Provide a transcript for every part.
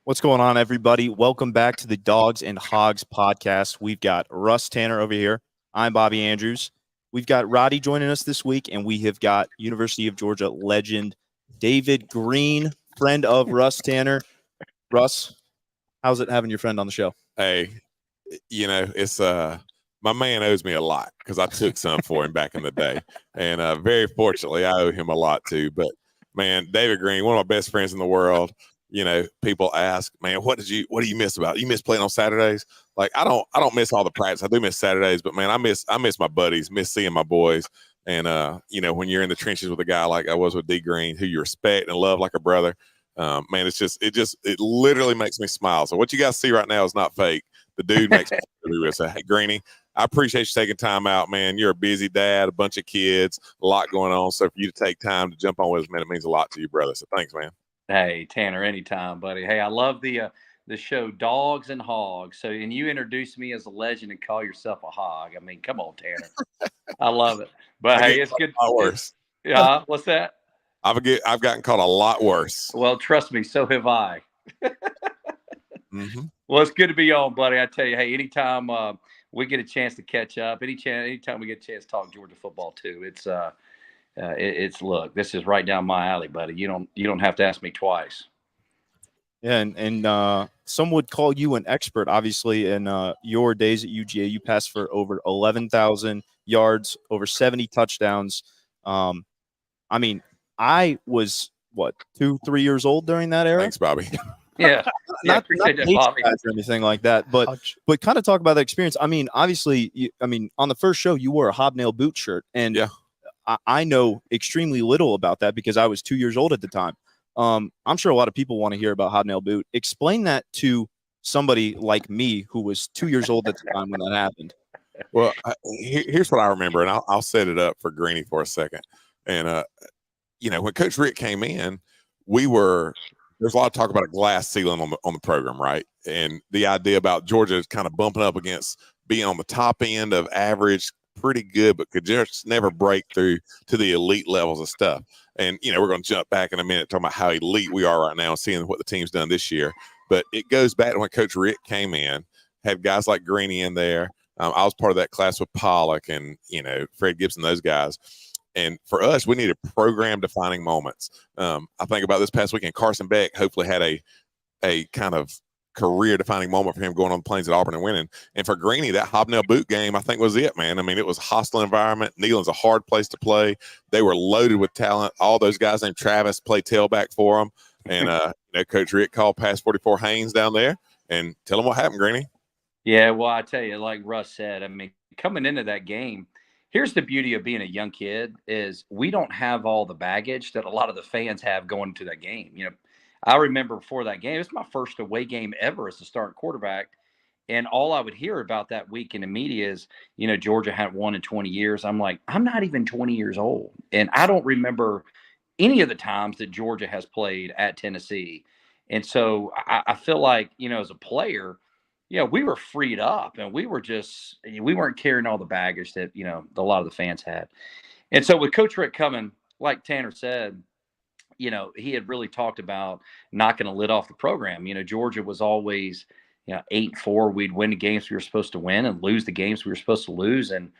What's going on, everybody? Welcome back to the Dogs and Hogs podcast. We've got Russ Tanner over here. I'm Bobby Andrews. We've got Roddy joining us this week, and we have got University of Georgia legend David Greene, friend of Russ Tanner. Russ, how's it having your friend on the show? Hey, it's my man owes me a lot because I took some for him back in the day, and very fortunately, I owe him a lot too. But man, David Greene, one of my best friends in the world. People ask, man, what do you miss about it? You miss playing on Saturdays? Like I don't miss all the practice. I do miss Saturdays, but man, I miss my buddies, miss seeing my boys. And when you're in the trenches with a guy like I was with D Greene, who you respect and love like a brother, man, it literally makes me smile. So what you guys see right now is not fake. The dude makes me really real. So hey, Greenie, I appreciate you taking time out, man. You're a busy dad, a bunch of kids, a lot going on. So for you to take time to jump on with us, man, it means a lot to you, brother. So thanks, man. Hey, Tanner, anytime, buddy. Hey, I love the show Dogs and Hogs. So, and you introduced me as a legend and call yourself a hog. I mean, come on, Tanner. I love it. But hey, it's good. A lot worse. Yeah, what's that? I've gotten called a lot worse. Well, trust me, so have I. Mm-hmm. Well, it's good to be on, buddy. I tell you, hey, anytime we get a chance to catch up, anytime we get a chance to talk Georgia football too, it's look, this is right down my alley, buddy. You don't have to ask me twice. Yeah, and some would call you an expert. Obviously, in your days at UGA, you passed for over 11,000 yards, over 70 touchdowns. I mean, I was 2-3 years old during that era. Thanks, Bobby. Yeah, not Bobby, or anything like that, but kind of talk about the experience. I mean, obviously, on the first show, you wore a Hobnail Boot shirt, and yeah. I know extremely little about that because I was 2 years old at the time. I'm sure a lot of people want to hear about Hobnail Boot. Explain that to somebody like me who was 2 years old at the time when that happened. Well, here's what I remember, and I'll set it up for Greenie for a second. And when Coach Rick came in, there's a lot of talk about a glass ceiling on the program, right? And the idea about Georgia kind of bumping up against being on the top end of average, pretty good, but could just never break through to the elite levels of stuff. And, we're going to jump back in a minute talking about how elite we are right now and seeing what the team's done this year. But it goes back to when Coach Rick came in, had guys like Greenie in there. I was part of that class with Pollock and, Fred Gibson, those guys. And for us, we needed program-defining moments. I think about this past weekend, Carson Beck hopefully had a kind of career-defining moment for him going on the plains at Auburn and winning. And for Greenie, that Hobnail Boot game, I think, was it, man. I mean, it was a hostile environment. Neyland's a hard place to play. They were loaded with talent. All those guys named Travis played tailback for them. And, Coach Rick called Pass 44 Haynes down there. And tell them what happened, Greenie. Yeah, well, I tell you, like Russ said, I mean, coming into that game, here's the beauty of being a young kid is we don't have all the baggage that a lot of the fans have going to that game. I remember before that game, it was my first away game ever as a starting quarterback. And all I would hear about that week in the media is, Georgia hadn't won in 20 years. I'm like, I'm not even 20 years old. And I don't remember any of the times that Georgia has played at Tennessee. And so I feel like, as a player, we were freed up and we weren't carrying all the baggage that, a lot of the fans had. And so with Coach Rick coming, like Tanner said, he had really talked about knocking a lid off the program. Georgia was always, 8-4. We'd win the games we were supposed to win and lose the games we were supposed to lose. And,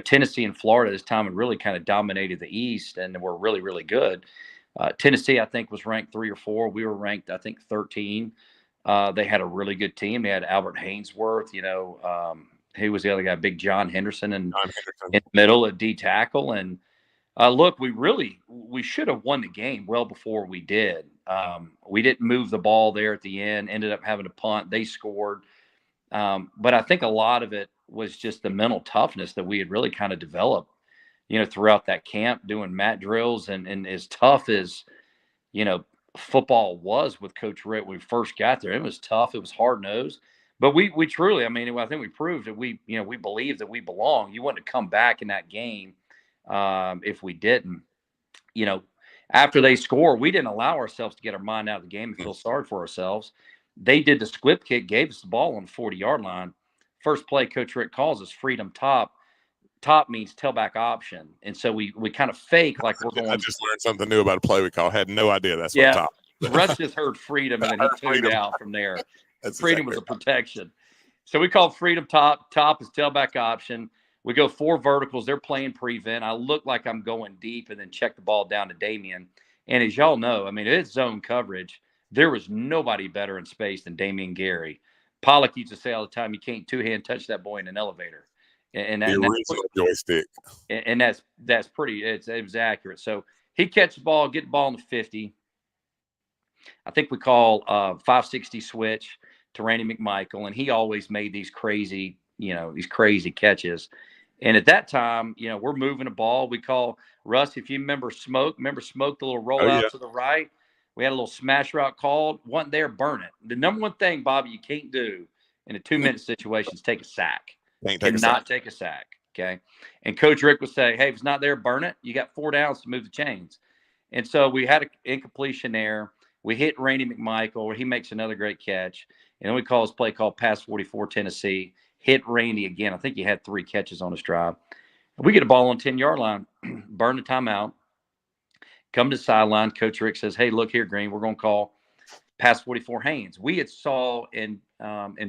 Tennessee and Florida at this time had really kind of dominated the East and were really, really good. Tennessee, I think, was ranked 3 or 4. We were ranked, I think, 13. They had a really good team. They had Albert Haynesworth, who was the other guy, Big John Henderson, in the middle at D tackle. And look, we should have won the game well before we did. We didn't move the ball there at the end, ended up having to punt. They scored. But I think a lot of it was just the mental toughness that we had really kind of developed, throughout that camp, doing mat drills. And as tough as, football was with Coach Ritt when we first got there, it was tough. It was hard-nosed. But we truly, I think we proved that we believe that we belong. You wouldn't have come back in that game if we didn't. After they score, we didn't allow ourselves to get our mind out of the game and feel sorry for ourselves. They did the squib kick, gave us the ball on the 40-yard line. First play, Coach Rick calls us freedom top. Top means tailback option. And so we kind of fake like we're going. I just learned something new about a play we call. Had no idea that's what top. Russ just heard freedom, and then he tuned out from there. Freedom was a protection. So we call freedom top. Top is tailback option. We go 4 verticals. They're playing prevent. I look like I'm going deep and then check the ball down to Damian. And as y'all know, I mean, it's zone coverage. There was nobody better in space than Damian Gary. Pollock used to say all the time, you can't two-hand touch that boy in an elevator. And the original joystick. And that's pretty, it was accurate. So he catches the ball, get the ball in the 50. I think we call 560 switch to Randy McMichael, and he always made these crazy catches. And at that time, we're moving the ball. We call Russ, if you remember Smoke, the little rollout to the right. We had a little smash route called. Wasn't there, burn it. The number one thing, Bobby, you can't do in a 2-minute situation is take a sack. Take a sack. Okay. And Coach Rick would say, hey, if it's not there, burn it. You got 4 downs to move the chains. And so we had an incompletion there. We hit Randy McMichael, where he makes another great catch. And then we call his play called Pass 44 Tennessee. Hit Randy again. I think he had 3 catches on his drive. We get a ball on 10-yard line, burn the timeout, come to the sideline. Coach Rick says, hey, look here, Green, we're going to call Pass 44 Haynes. We had saw in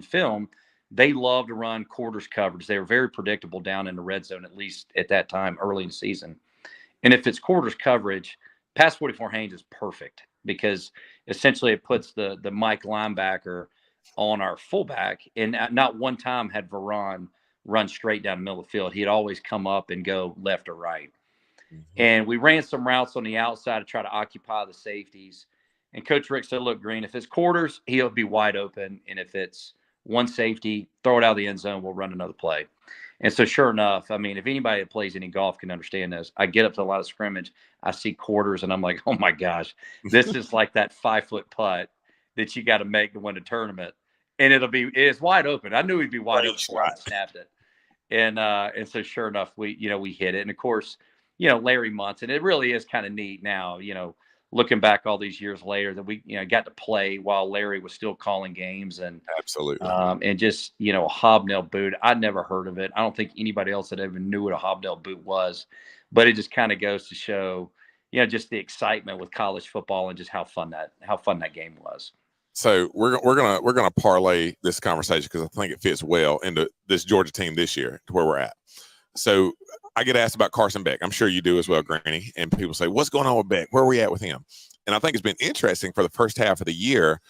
film, they love to run quarters coverage. They were very predictable down in the red zone, at least at that time, early in the season. And if it's quarters coverage, Pass 44 Haynes is perfect because essentially it puts the Mike linebacker on our fullback. And not one time had Veron run straight down the middle of the field. He'd always come up and go left or right. Mm-hmm. And we ran some routes on the outside to try to occupy the safeties. And Coach Rick said, look, Green, if it's quarters, he'll be wide open. And if it's one safety, throw it out of the end zone, we'll run another play. And so sure enough, I mean, if anybody that plays any golf can understand this, I get up to a lot of scrimmage, I see quarters, and I'm like, oh my gosh, this is like that 5-foot putt that you got to make to win a tournament. And it's wide open. I knew he'd be wide open before I snapped it. And so sure enough, we hit it. And of course, Larry Munson, it really is kind of neat now, looking back all these years later that we, got to play while Larry was still calling games. And absolutely. And just, a Hobnail Boot. I'd never heard of it. I don't think anybody else that ever knew what a Hobnail Boot was, but it just kind of goes to show, just the excitement with college football and just how fun that game was. So we're gonna parlay this conversation because I think it fits well into this Georgia team this year to where we're at. So I get asked about Carson Beck. I'm sure you do as well, Granny. And people say, what's going on with Beck? Where are we at with him? And I think it's been interesting for the first half of the year.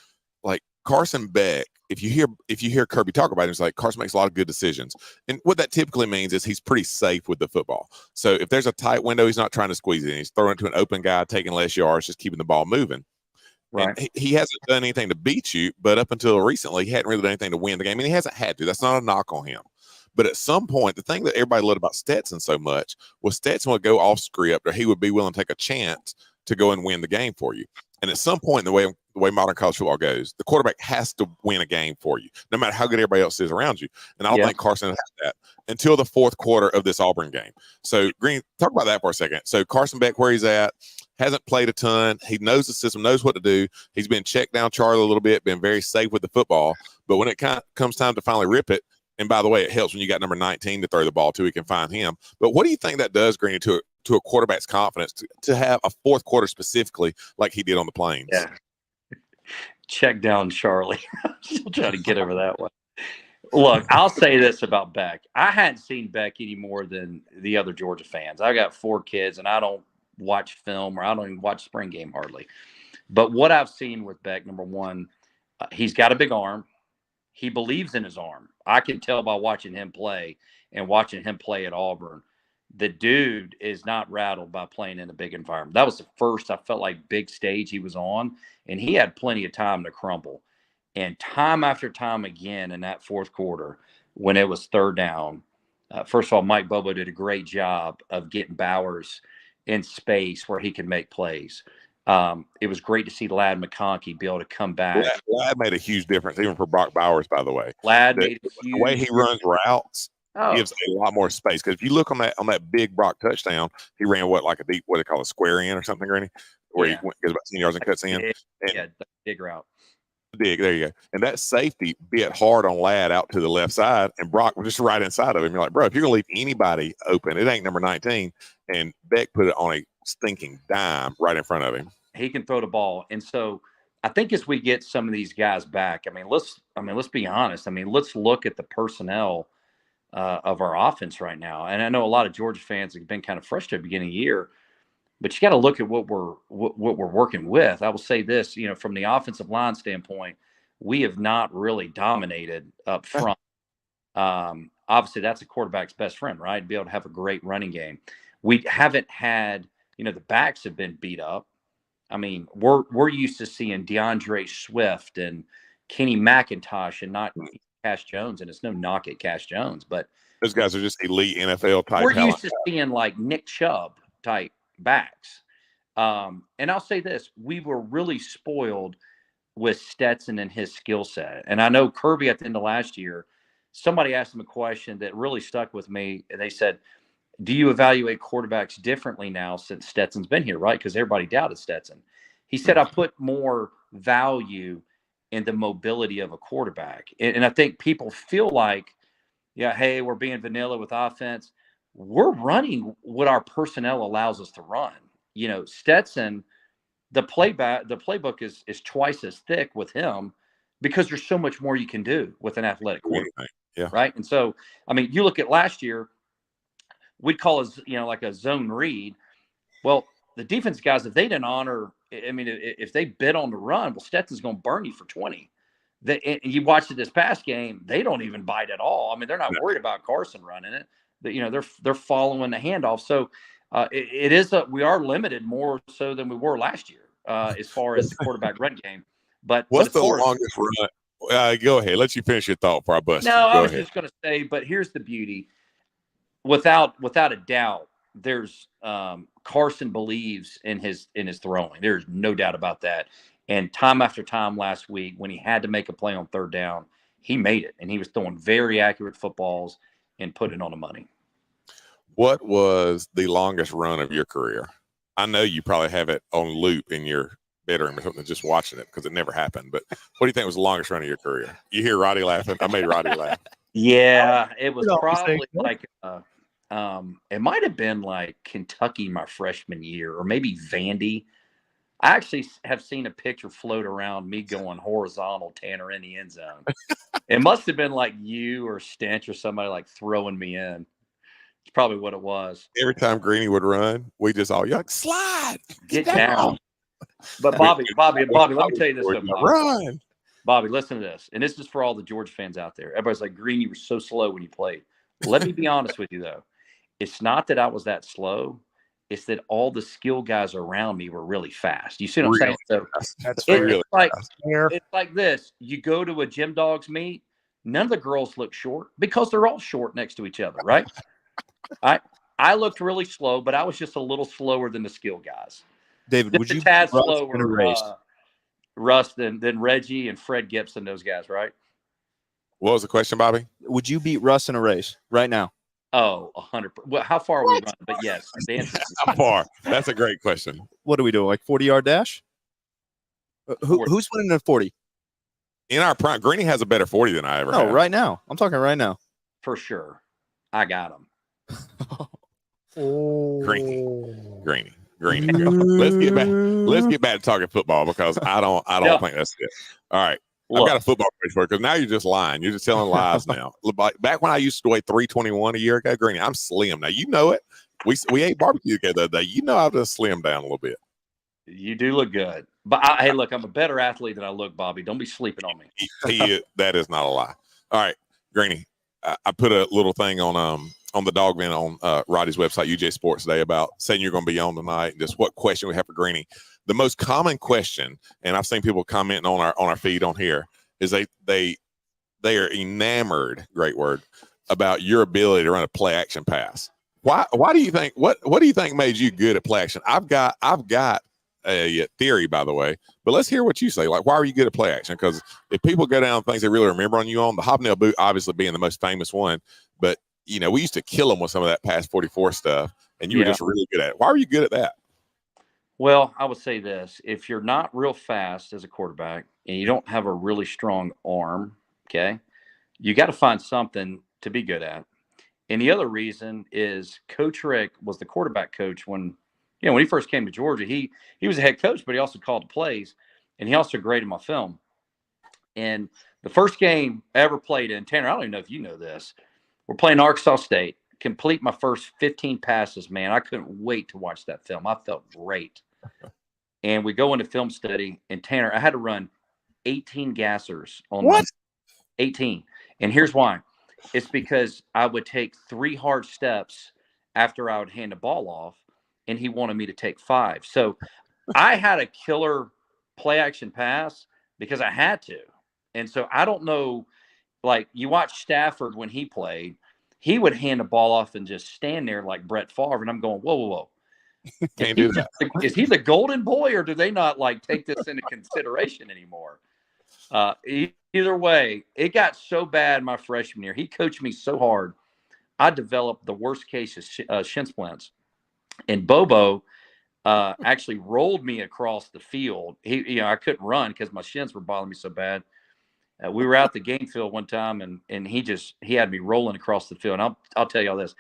Like Carson Beck, if you hear Kirby talk about him, it's like Carson makes a lot of good decisions. And what that typically means is he's pretty safe with the football. So if there's a tight window, he's not trying to squeeze it in. He's throwing it to an open guy, taking less yards, just keeping the ball moving. Right. And he hasn't done anything to beat you, but up until recently, he hadn't really done anything to win the game. And he hasn't had to. That's not a knock on him. But at some point, the thing that everybody loved about Stetson so much was Stetson would go off script, or he would be willing to take a chance to go and win the game for you. And at some point, the way modern college football goes, the quarterback has to win a game for you, no matter how good everybody else is around you. And I don't think Carson had that until the fourth quarter of this Auburn game. So, Green, talk about that for a second. So, Carson Beck, where he's at, hasn't played a ton. He knows the system, knows what to do. He's been checked down Charlie a little bit, been very safe with the football. But when it comes time to finally rip it, and by the way, it helps when you got number 19 to throw the ball to. He can find him. But what do you think that does, Greeny, to a quarterback's confidence to have a fourth quarter specifically like he did on the Plains? Yeah. Check down Charlie. I'm still trying to get over that one. Look, I'll say this about Beck. I hadn't seen Beck any more than the other Georgia fans. I got 4 kids, and I don't watch film, or I don't even watch spring game hardly. But what I've seen with Beck, number one, he's got a big arm. He believes in his arm. I can tell by watching him play and watching him play at Auburn. The dude is not rattled by playing in a big environment. That was the first, I felt like, big stage he was on, and he had plenty of time to crumble. And time after time again in that fourth quarter, when it was third down, first of all, Mike Bobo did a great job of getting Bowers in space where he could make plays. It was great to see Ladd McConkey be able to come back. Ladd made a huge difference, even for Brock Bowers, by the way. Ladd made a huge the way he runs routes gives a lot more space. Because if you look on that big Brock touchdown, he ran like a deep, what they call a square in or something, Granny, where he goes about 10 yards and cuts in. Big route. Dig, there you go. And that safety bit hard on Ladd out to the left side, and Brock was just right inside of him. You're like, bro, if you're gonna leave anybody open, it ain't number 19. And Beck put it on a stinking dime right in front of him. He can throw the ball. And so I think as we get some of these guys back, let's be honest. Let's look at the personnel of our offense right now. And I know a lot of Georgia fans have been kind of frustrated at the beginning of the year, but you got to look at what we're working with. I will say this, from the offensive line standpoint, we have not really dominated up front. Obviously, that's a quarterback's best friend, right? To be able to have a great running game. We haven't had, the backs have been beat up. We're used to seeing DeAndre Swift and Kenny McIntosh and not Cash Jones, and it's no knock at Cash Jones, but those guys are just elite NFL type. We're used to seeing like Nick Chubb type backs. And I'll say this, we were really spoiled with Stetson and his skill set. And I know Kirby at the end of last year, somebody asked him a question that really stuck with me. And they said, do you evaluate quarterbacks differently now since Stetson's been here, right? Because everybody doubted Stetson. He said, I put more value in the mobility of a quarterback. And I think people feel like, hey, we're being vanilla with offense. We're running what our personnel allows us to run. Stetson, the playbook is twice as thick with him because there's so much more you can do with an athletic quarterback. Yeah. Right. And so, you look at last year, we'd call it, like a zone read. Well, the defense guys, if they didn't honor, if they bid on the run, well, Stetson's going to burn you for 20. You watched it this past game, they don't even bite at all. They're not worried about Carson running it. They're following the handoff. So we are limited more so than we were last year as far as the quarterback run game. But what's the longest run? Go ahead. Let you finish your thought before I bust. No, I was just going to say, but here's the beauty. Without a doubt, there's Carson believes in his throwing. There's no doubt about that. And time after time last week, when he had to make a play on third down, he made it, and he was throwing very accurate footballs and putting it on the money. What was the longest run of your career? I know you probably have it on loop in your bedroom or something, just watching it because it never happened. But what do you think was the longest run of your career? You hear Roddy laughing? I made Roddy laugh. Yeah, it was probably like it might have been like Kentucky my freshman year, or maybe Vandy. I actually have seen a picture float around me going horizontal, Tanner in the end zone. It must have been like you or Stench or somebody like throwing me in. It's probably what it was. Every time Greeny would run, we just all yell, slide, get down. But Bobby, let me tell you this. Run. Bobby, listen to this. And this is for all the Georgia fans out there. Everybody's like, Green, you were so slow when you played. Let me be honest with you, though. It's not that I was that slow. It's that all the skill guys around me were really fast. You see what I'm saying? So it's like this. You go to a gym dogs meet, none of the girls look short because they're all short next to each other, right? I looked really slow, but I was just a little slower than the skill guys. David, just would you tad slower, Russ than Reggie and Fred Gibson, those guys, right? What was the question, Bobby? Would you beat Russ in a race right now? Oh, 100%. Well, how far are we running? But yes, the answer is how far? That's a great question. What are we doing? Like 40-yard dash? Who's winning a 40? In our prime, Greeny has a better 40 than I ever had. No, right now. I'm talking right now. For sure. I got him. Greeny. Let's get back to talking football because I don't think that's it. All right. I've got a football question for you because now you're just lying. You're just telling lies now. Back when I used to weigh 321 a year ago, Greeny, I'm slim. Now, you know it. We ate barbecue together the other day. You know I've just slimmed down a little bit. You do look good. But, hey, look, I'm a better athlete than I look, Bobby. Don't be sleeping on me. That is not a lie. All right, Greeny, I put a little thing on the dog vent on Roddy's website, UJ Sports Day, about saying you're going to be on tonight and just what question we have for Greeny. The most common question, and I've seen people commenting on our feed on here, is they are enamored, great word, about your ability to run a play action pass. Why do you think what do you think made you good at play action? I've got a theory, by the way, but let's hear what you say. Like, why are you good at play action? Because if people go down things they really remember on you on, the Hobnail Boot obviously being the most famous one, but we used to kill them with some of that past 44 stuff, and you were just really good at it. Why are you good at that? Well, I would say this. If you're not real fast as a quarterback and you don't have a really strong arm, okay, you got to find something to be good at. And the other reason is Coach Rick was the quarterback coach when he first came to Georgia. He was a head coach, but he also called the plays. and he also graded my film. And the first game I ever played in, Tanner, I don't even know if you know this. We're playing Arkansas State. Complete my first 15 passes, man. I couldn't wait to watch that film. I felt great. And we go into film study, and Tanner, I had to run 18 gassers on What? 18. And here's why. It's because I would take 3 hard steps after I would hand the ball off, and he wanted me to take 5. So I had a killer play action pass because I had to. And so I don't know, like you watch Stafford when he played, he would hand the ball off and just stand there like Brett Favre. And I'm going, whoa, whoa, whoa. Can't do that. Is he the golden boy, or do they not like take this into consideration anymore? Either way, it got so bad my freshman year. He coached me so hard. I developed the worst case of shin splints. And Bobo actually rolled me across the field. I couldn't run because my shins were bothering me so bad. We were out the game field one time, and he had me rolling across the field. And I'll tell y'all this: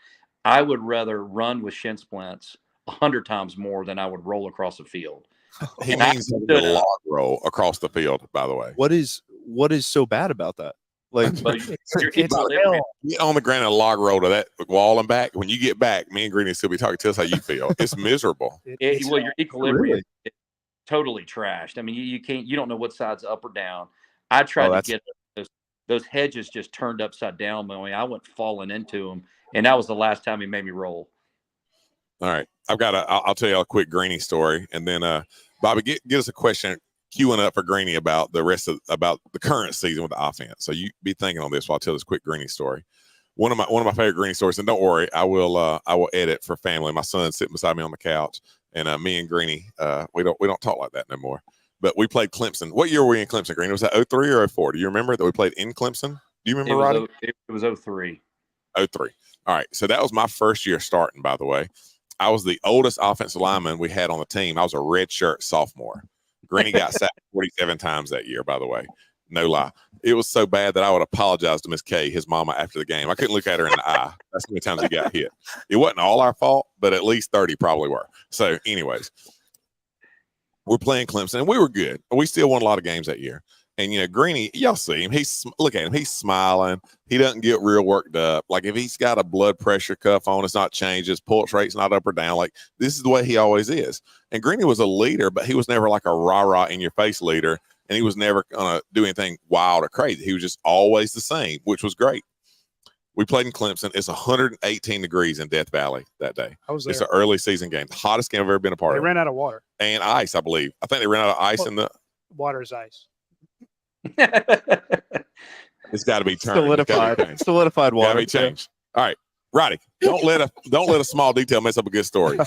I would rather run with shin splints 100 times more than I would roll across the field. He means a log roll across the field, by the way. What is so bad about that? Like, get on the ground and log roll to that wall and back. When you get back, me and Greene will still be talking. Tell us how you feel. It's miserable. Well, your equilibrium is totally trashed. I mean, you don't know what side's up or down. I tried to get those hedges just turned upside down. I went falling into them, and that was the last time he made me roll. All right, I'll tell you a quick Greene story, and then Bobby, get us a question queuing up for Greene about about the current season with the offense. So you be thinking on this while I tell this quick Greene story. One of my favorite Greene stories, and don't worry, I will edit for family. My son's sitting beside me on the couch, and me and Greene, we don't talk like that no more. But we played Clemson. What year were we in Clemson, Greene? Was that 03 or 04? Do you remember that we played in Clemson? Do you remember, Roddy? It was 03. 03. All right. So that was my first year starting, by the way. I was the oldest offensive lineman we had on the team. I was a redshirt sophomore. Greene got sacked 47 times that year, by the way. No lie. It was so bad that I would apologize to Miss Kay, his mama, after the game. I couldn't look at her in the eye. That's how many times he got hit. It wasn't all our fault, but at least 30 probably were. So anyways, we're playing Clemson, and we were good. We still won a lot of games that year. And, Greene, y'all see him. Look at him. He's smiling. He doesn't get real worked up. Like, if he's got a blood pressure cuff on, it's not changed. His pulse rate's not up or down. Like, this is the way he always is. And Greene was a leader, but he was never like a rah-rah in-your-face leader, and he was never going to do anything wild or crazy. He was just always the same, which was great. We played in Clemson. It's 118 degrees in Death Valley that day. I was there. It's an early season game. The hottest game I've ever been a part of. They ran out of water. And ice, I believe. I think they ran out of ice in the – water is ice. It's got to be turned. Solidified water. Got to be changed. All right, Roddy. Don't let a small detail mess up a good story.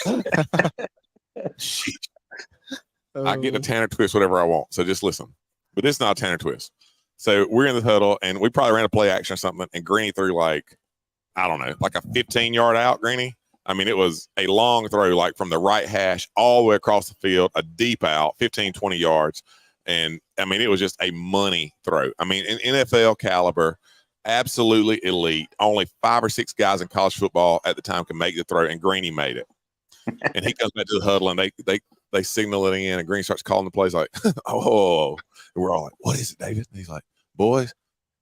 I get the Tanner twist whatever I want. So just listen. But this is not a Tanner twist. So we're in the huddle, and we probably ran a play action or something, and Greene threw like a 15-yard out, Greene. I mean, it was a long throw, like from the right hash all the way across the field, a deep out, 15, 20 yards. And, I mean, it was just a money throw. I mean, in NFL caliber, absolutely elite. Only 5 or 6 guys in college football at the time could make the throw, and Greene made it. And he comes back to the huddle, and they signal it in, and Greene starts calling the plays like, oh. And we're all like, what is it, David? And he's like, boys,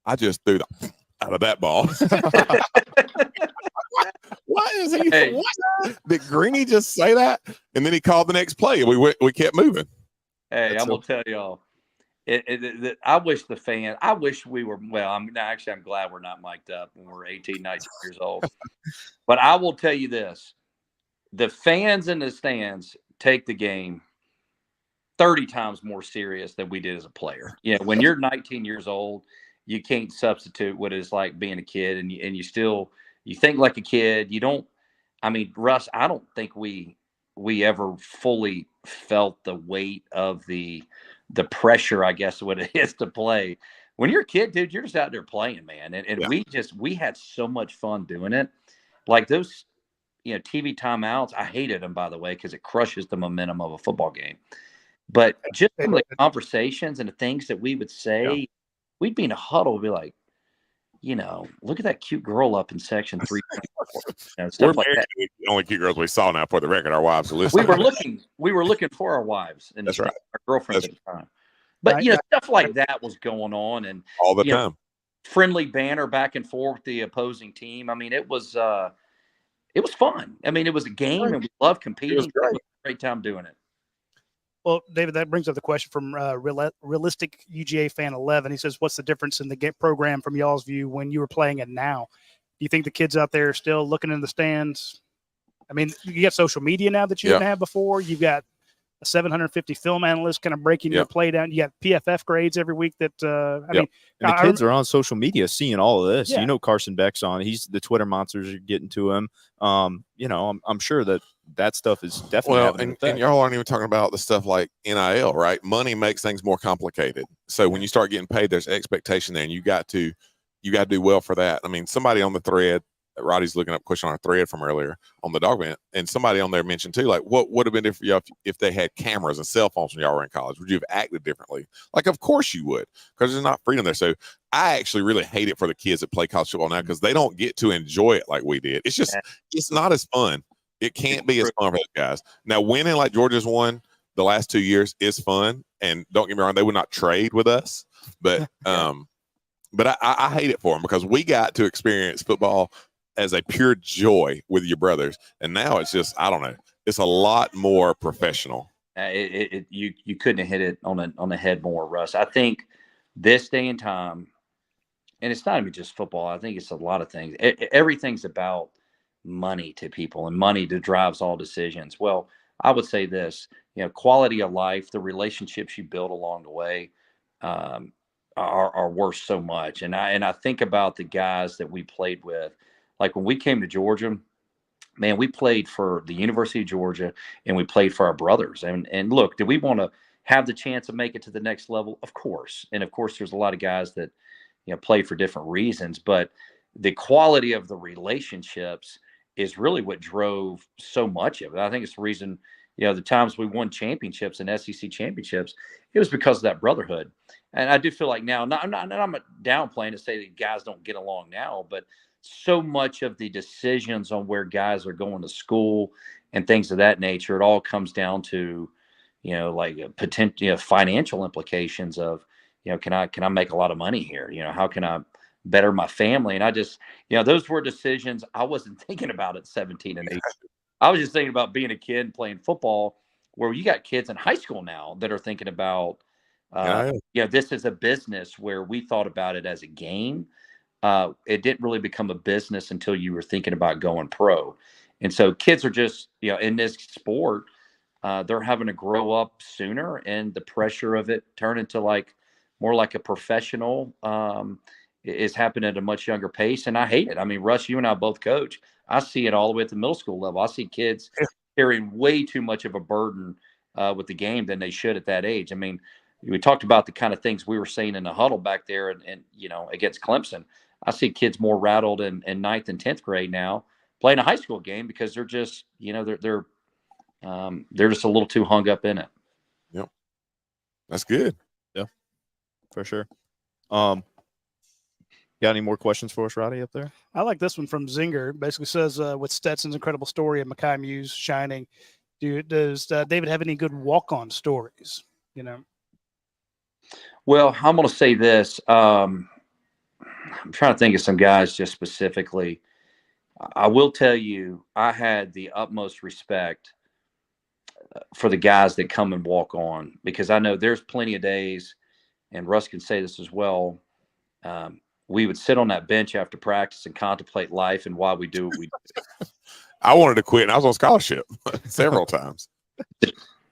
I just threw out of that ball. Why is he? Hey. What? Did Greene just say that? And then he called the next play, and we kept moving. Hey, I'm gonna tell y'all. I wish we were. Well, I'm glad we're not mic'd up when we're 18, 19 years old. But I will tell you this: the fans in the stands take the game 30 times more serious than we did as a player. When you're 19 years old, you can't substitute what it's like being a kid, and you think like a kid. You don't. I mean, Russ, I don't think we ever fully felt the weight of the pressure, I guess, what it is to play. When you're a kid, dude, you're just out there playing, man. And yeah. we had so much fun doing it. Like those, TV timeouts, I hated them, by the way, because it crushes the momentum of a football game. But just some of the conversations and the things that we would say, we'd be in a huddle, we'd be like, look at that cute girl up in section 3. Stuff like that. The only cute girls we saw now, for the record, our wives are listening. We were looking for our wives, and that's right, our girlfriends at the time. But, stuff like that was going on, and all the time. Friendly banter back and forth with the opposing team. I mean, it was fun. I mean, it was a game, and we loved competing. It was a great time doing it. Well, David, that brings up the question from Realistic UGA Fan 11. He says, what's the difference in the program from y'all's view when you were playing and now? Do you think the kids out there are still looking in the stands? I mean, you got social media now that you didn't have before. You've got a 750 film analyst kind of breaking your play down. You got PFF grades every week that, I mean. And the kids are on social media seeing all of this. You know, Carson Beck's on. The Twitter monsters are getting to him. I'm sure that stuff is definitely having an effect. And y'all aren't even talking about the stuff like NIL, right? Money makes things more complicated. So when you start getting paid, there's expectation there, and you got to do well for that. I mean, somebody on the thread, Roddy's looking up a question on our thread from earlier on the dog vent, and somebody on there mentioned too, like, what would have been different for y'all if they had cameras and cell phones when y'all were in college? Would you have acted differently? Like, of course you would, because there's not freedom there. So I actually really hate it for the kids that play college football now, because they don't get to enjoy it like we did. It's just, it's not as fun. It can't be as fun for those guys. Now, winning like Georgia's won the last 2 years is fun, and don't get me wrong, they would not trade with us, but I hate it for them, because we got to experience football as a pure joy with your brothers, and now it's just, I don't know, it's a lot more professional. You couldn't have hit it on the head more, Russ. I think this day and time, and it's not even just football, I think it's a lot of things. Everything's about money to people, and money that drives all decisions. Well, I would say this, quality of life, the relationships you build along the way are worth so much. And I think about the guys that we played with. Like when we came to Georgia, man, we played for the University of Georgia, and we played for our brothers. And look, did we want to have the chance to make it to the next level? Of course. And of course, there's a lot of guys that, play for different reasons, but the quality of the relationships is really what drove so much of it. I think it's the reason, the times we won championships and SEC championships, it was because of that brotherhood. And I do feel like now, I'm not downplaying to say that guys don't get along now, but so much of the decisions on where guys are going to school and things of that nature, it all comes down to, like potential financial implications of, can I make a lot of money here? How can I better my family? And I just, those were decisions I wasn't thinking about at 17 and 18. I was just thinking about being a kid and playing football, where you got kids in high school now that are thinking about, this is a business, where we thought about it as a game. It didn't really become a business until you were thinking about going pro. And so kids are just, in this sport, they're having to grow up sooner, and the pressure of it turn into more like a professional is happening at a much younger pace. And I hate it. I mean, Russ, you and I both coach. I see it all the way at the middle school level. I see kids carrying way too much of a burden with the game than they should at that age. I mean, we talked about the kind of things we were saying in the huddle back there and against Clemson. I see kids more rattled in 9th and 10th grade now playing a high school game, because they're just, they're just a little too hung up in it. Yep. That's good. Yeah, for sure. Got any more questions for us, Roddy, up there? I like this one from Zinger. Basically says, with Stetson's incredible story of Makai Muse shining, does David have any good walk-on stories? Well, I'm going to say this. I'm trying to think of some guys just specifically. I will tell you, I had the utmost respect for the guys that come and walk on, because I know there's plenty of days, and Russ can say this as well. We would sit on that bench after practice and contemplate life and why we do what we do. I wanted to quit, and I was on scholarship several times.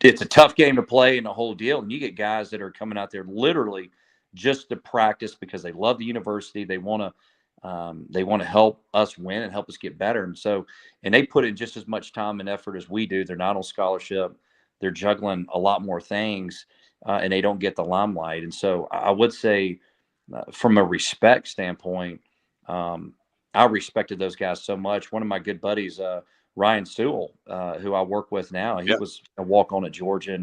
It's a tough game to play and the whole deal. And you get guys that are coming out there literally just to practice because they love the university. They want to help us win and help us get better. And they put in just as much time and effort as we do. They're not on scholarship. They're juggling a lot more things, and they don't get the limelight. And so I would say, from a respect standpoint, I respected those guys so much. One of my good buddies, Ryan Sewell, who I work with now, he was a walk-on at Georgia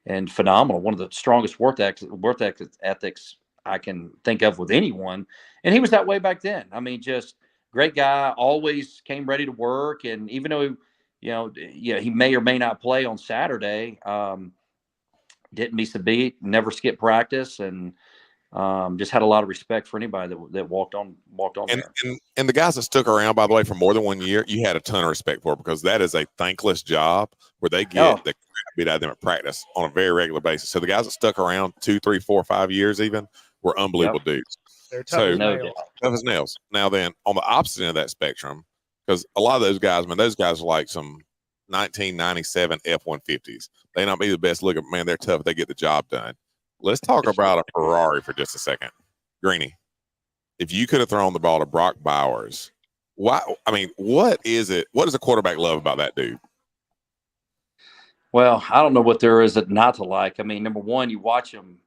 and phenomenal. One of the strongest work ethics I can think of with anyone. And he was that way back then. I mean, just great guy, always came ready to work. And even though, he may or may not play on Saturday, didn't miss a beat, never skipped practice, and just had a lot of respect for anybody that walked on there. And the guys that stuck around, by the way, for more than 1 year, you had a ton of respect for, because that is a thankless job where they get the crap beat out of them at practice on a very regular basis. So the guys that stuck around 2, 3, 4, 5 years even were unbelievable dudes. They're tough as nails. Tough as nails. Now then, on the opposite end of that spectrum, because a lot of those guys, man, those guys are like some 1997 F-150s. They not be the best looking, man. They're tough. They get the job done. Let's talk about a Ferrari for just a second. Greenie, if you could have thrown the ball to Brock Bowers, what is it? What does a quarterback love about that dude? Well, I don't know what there is not to like. I mean, number one, you watch him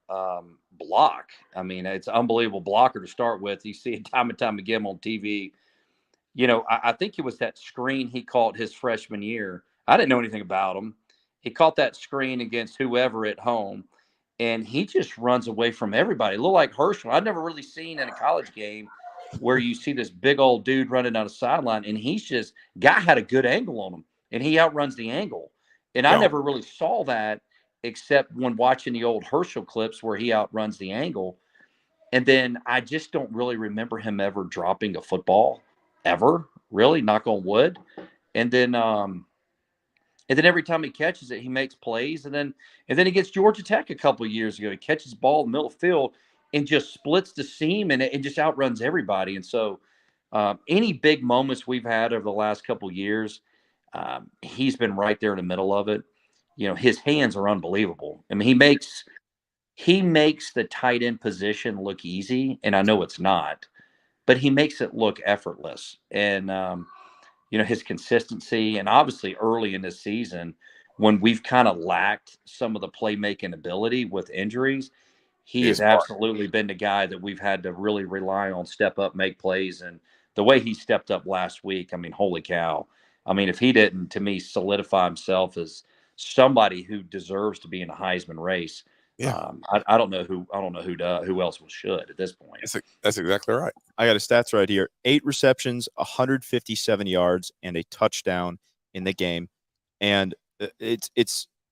block. I mean, it's an unbelievable blocker to start with. You see it time and time again on TV. You know, I think it was that screen he caught his freshman year. I didn't know anything about him. He caught that screen against whoever at home, and he just runs away from everybody. It looked like Herschel. I've never really seen in a college game where you see this big old dude running down the sideline, and guy had a good angle on him, and he outruns the angle. And I never really saw that except when watching the old Herschel clips where he outruns the angle. And then I just don't really remember him ever dropping a football, ever, really, knock on wood. And then every time he catches it, he makes plays. And then he gets Georgia Tech a couple of years ago. He catches the ball in the middle of the field and just splits the seam, and it just outruns everybody. And so any big moments we've had over the last couple of years, he's been right there in the middle of it. You know, his hands are unbelievable. I mean, he makes the tight end position look easy, and I know it's not, but he makes it look effortless. And you know, his consistency, and obviously early in this season when we've kind of lacked some of the playmaking ability with injuries, he has absolutely been the guy that we've had to really rely on, step up, make plays. And the way he stepped up last week, I mean, holy cow. I mean, if he didn't, to me, solidify himself as somebody who deserves to be in a Heisman race, I don't know who else should at this point. That's exactly right. I got his stats right here: 8 receptions, 157 yards, and a touchdown in the game. And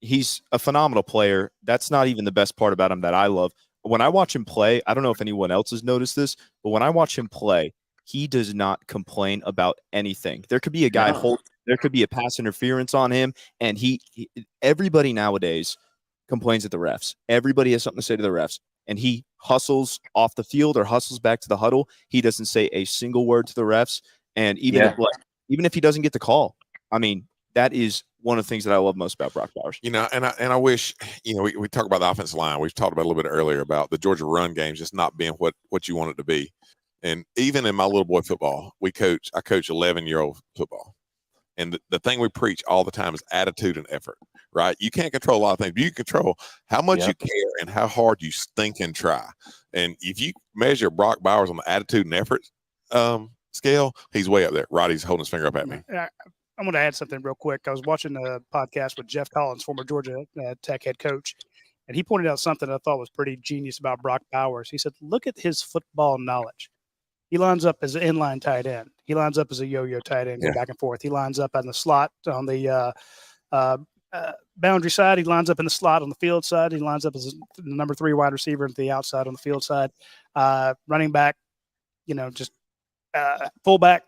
he's a phenomenal player. That's not even the best part about him that I love. When I watch him play, I don't know if anyone else has noticed this, but when I watch him play, he does not complain about anything. There could be a guy there could be a pass interference on him, and everybody nowadays complains at the refs. Everybody has something to say to the refs, and he hustles off the field or hustles back to the huddle. He doesn't say a single word to the refs, and even if he doesn't get the call, I mean, that is one of the things that I love most about Brock Bowers. You know, and I wish, you know, we talk about the offensive line. We've talked about a little bit earlier about the Georgia run game just not being what you want it to be. And even in my little boy football, I coach 11-year-old football. And the thing we preach all the time is attitude and effort, right? You can't control a lot of things, but you control how much you care and how hard you stink and try. And if you measure Brock Bowers on the attitude and effort scale, he's way up there. Roddy's holding his finger up at me. I'm going to add something real quick. I was watching a podcast with Jeff Collins, former Georgia Tech head coach, and he pointed out something I thought was pretty genius about Brock Bowers. He said, look at his football knowledge. He lines up as an inline tight end. He lines up as a yo-yo tight end, go back and forth. He lines up on the slot on the boundary side. He lines up in the slot on the field side. He lines up as the number 3 wide receiver on the outside on the field side. Running back, you know, just fullback.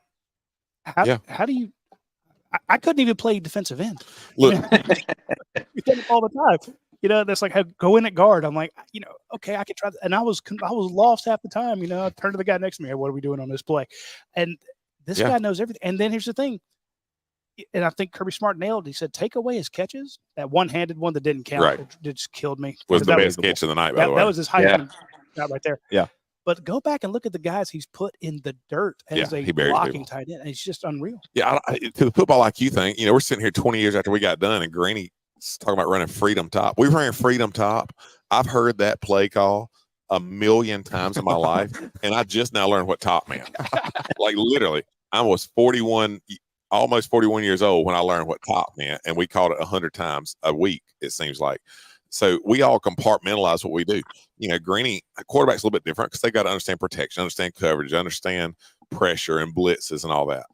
How do you – I couldn't even play defensive end. Look. We did it all the time. You know, that's like, go in at guard. I'm like, you know, okay, I could try. And I was lost half the time. You know, I turned to the guy next to me. Hey, what are we doing on this play? And this guy knows everything. And then here's the thing. And I think Kirby Smart nailed it. He said, take away his catches. That one-handed one that didn't count. It just killed me. Was the best catch of the night, by the way. That was his Heisman shot right there. Yeah. But go back and look at the guys he's put in the dirt as a blocking tight end. And it's just unreal. Yeah, to the football IQ thing, you know, we're sitting here 20 years after we got done, and Greenie talking about running freedom top. We ran freedom top. I've heard that play call a million times in my life, and I just now learned what top meant. Like literally, I was almost 41 years old when I learned what top meant, and we called it 100 times a week, it seems like. So we all compartmentalize what we do. You know, Greenie, quarterback's a little bit different because they got to understand protection, understand coverage, understand pressure and blitzes and all that.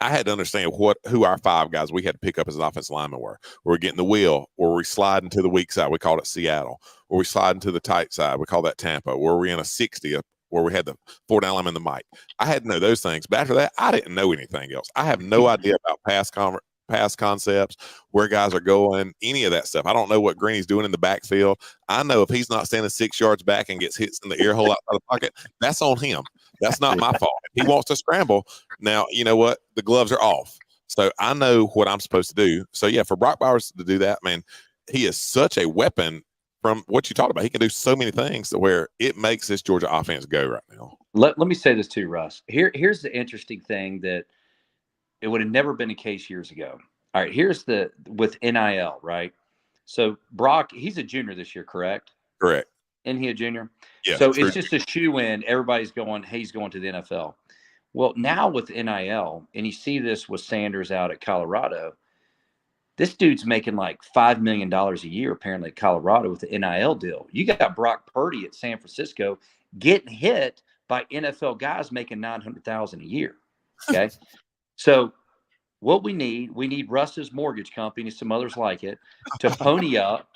I had to understand who our 5 guys we had to pick up as an offensive lineman were. Were we getting the wheel? Or were we sliding to the weak side? We called it Seattle. Or we sliding to the tight side? We call that Tampa. Were we in a 60 where we had the 4-down lineman and the mic? I had to know those things. But after that, I didn't know anything else. I have no idea about pass concepts, where guys are going, any of that stuff. I don't know what Greeny's doing in the backfield. I know if he's not standing 6 yards back and gets hits in the ear hole outside the pocket, that's on him. That's not my fault. If he wants to scramble, now, you know what? The gloves are off. So I know what I'm supposed to do. So, yeah, for Brock Bowers to do that, man, he is such a weapon from what you talked about. He can do so many things to where it makes this Georgia offense go right now. Let me say this too, Russ. Here's the interesting thing that it would have never been the case years ago. All right, here's with NIL, right? So Brock, he's a junior this year, correct? Correct. Isn't he a junior? Yeah. So it's just a shoe-in. Everybody's going, hey, he's going to the NFL. Well, now with NIL, and you see this with Sanders out at Colorado, this dude's making like $5 million a year, apparently, at Colorado with the NIL deal. You got Brock Purdy at San Francisco getting hit by NFL guys making $900,000 a year. Okay. So what we need Russ's mortgage company, some others like it, to pony up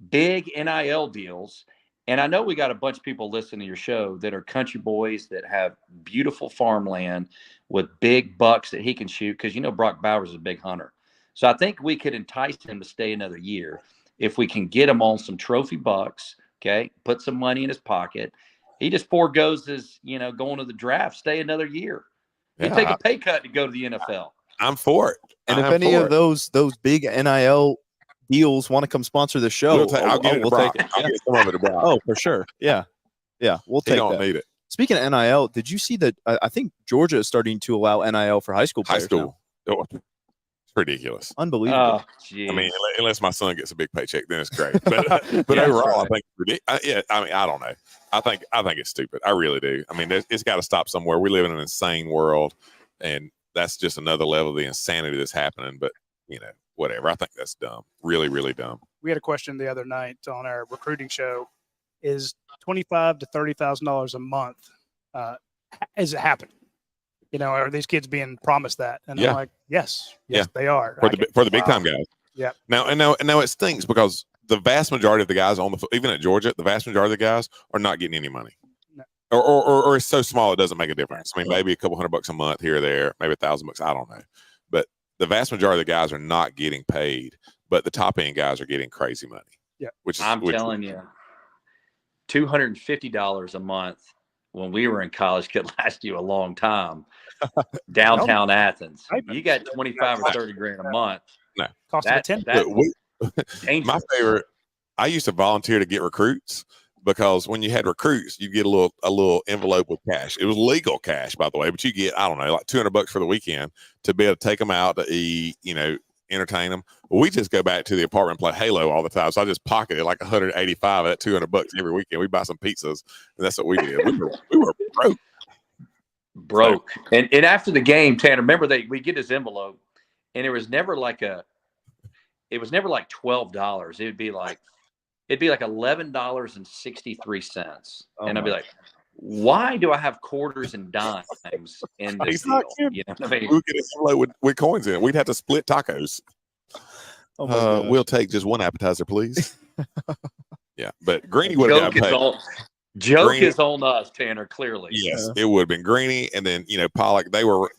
big NIL deals. And I know we got a bunch of people listening to your show that are country boys that have beautiful farmland with big bucks that he can shoot, because, you know, Brock Bowers is a big hunter. So I think we could entice him to stay another year if we can get him on some trophy bucks, okay, put some money in his pocket. He just foregoes his, you know, going to the draft, stay another year. He'd take a pay cut to go to the NFL. I'm for it. And if any of those big NIL deals want to come sponsor the show, I'll get it to Brock. I'll get some of it to Brock. Oh, for sure. Yeah. We'll take that. Need it. Speaking of NIL, did you see that? I think Georgia is starting to allow NIL for high school players. Oh, it's ridiculous. Unbelievable. Oh, I mean, unless my son gets a big paycheck, then it's great. But overall, right. I think I mean, I don't know. I think it's stupid. I really do. I mean, it's got to stop somewhere. We live in an insane world, and that's just another level of the insanity that's happening. But, you know, whatever. I think that's dumb. Really, really dumb. We had a question the other night on our recruiting show: is $25,000 to $30,000 a month? Is it happening? You know, are these kids being promised that? And I'm like, yes, they are. For the big time guys. Yeah. Now it stinks because the vast majority of the guys even at Georgia, the vast majority of the guys are not getting any money. No. Or it's so small it doesn't make a difference. I mean, maybe a couple $100 a month here or there, maybe $1,000. I don't know. But the vast majority of the guys are not getting paid, but the top end guys are getting crazy money. Yeah. I'm telling you, $250 a month when we were in college could last you a long time. Downtown Athens, you got 25 or 30 grand a month. No, cost of 10. My favorite. I used to volunteer to get recruits because when you had recruits, you get a little envelope with cash. It was legal cash, by the way, but you get, I don't know, like $200 for the weekend to be able to take them out to eat, you know, entertain them. Well, we just go back to the apartment and play Halo all the time. So I just pocketed like 185 of that $200 every weekend. We buy some pizzas, and that's what we did. We were broke. And after the game, Tanner, remember we get his envelope, and it was never like $12. It'd be like $11.63. And I'd be like, why do I have quarters and dimes in this deal? You know what I mean? We'd get an envelope with coins in it. We'd have to split tacos. We'll take just one appetizer, please. Yeah, but Greeny would have got paid. Joke is on us, Tanner, clearly. Yes, it would have been Greeny, and then, you know, Pollock. They were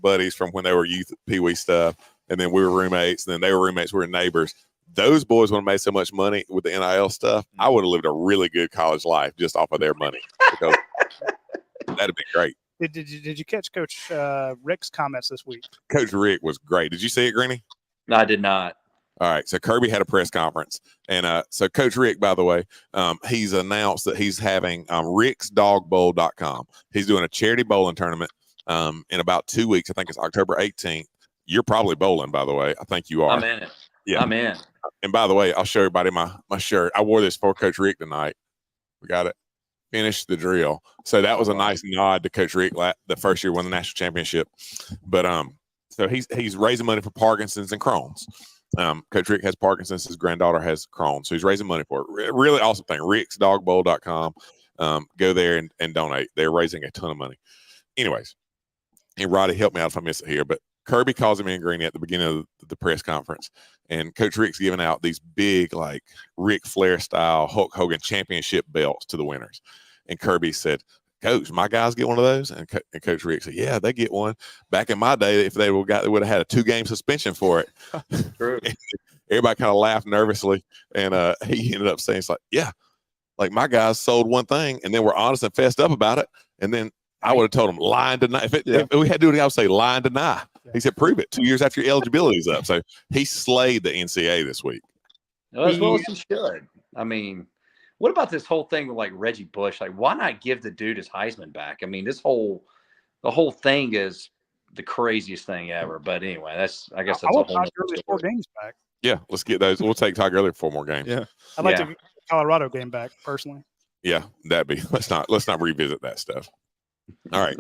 buddies from when they were youth Pee Wee stuff, and then we were roommates, and then they were roommates. We were neighbors. Those boys would have made so much money with the NIL stuff. I would have lived a really good college life just off of their money, because that'd have been great. Did you catch Coach Rick's comments this week? Coach Rick was great. Did you see it, Greeny? No, I did not. All right, so Kirby had a press conference, and so Coach Rick, by the way, he's announced that he's having ricksdogbowl.com. He's doing a charity bowling tournament in about 2 weeks. I think it's October 18th. You're probably bowling, by the way. I think you are. I'm in it. Yeah, I'm in. And by the way, I'll show everybody my shirt. I wore this for Coach Rick tonight. We got it. Finish the drill. So that was a nice nod to Coach Rick the first year won the national championship. But so he's raising money for Parkinson's and Crohn's. Coach Rick has Parkinson's. His granddaughter has Crohn's. So he's raising money for it. Really awesome thing. ricksdogbowl.com. Go there and donate. They're raising a ton of money. Anyways, and Roddy, help me out if I miss it here, but Kirby calls him in, Greeny, at the beginning of the press conference, and Coach Rick's giving out these big, like Ric Flair style Hulk Hogan championship belts to the winners. And Kirby said, Coach, my guys get one of those? And Coach Rick said, yeah, they get one. Back in my day, if they would have had a 2-game suspension for it. True. Everybody kind of laughed nervously, and he ended up saying, "It's like, yeah, like my guys sold one thing, and then we're honest and fessed up about it, and then I would have told them lie and deny. If we had to do it, I would say lie and deny." He said, "Prove it. 2 years after your eligibility is up." So he slayed the NCAA this week. Well, as well as he should. I mean, what about this whole thing with like Reggie Bush? Like, why not give the dude his Heisman back? I mean, the whole thing is the craziest thing ever. But anyway, I guess that's I a want whole Todd Gurley's 4 games back. Yeah, let's get those. We'll take Todd Gurley 4 more games. Yeah, I'd like to get the Colorado game back personally. Yeah, that'd be. Let's not revisit that stuff. All right.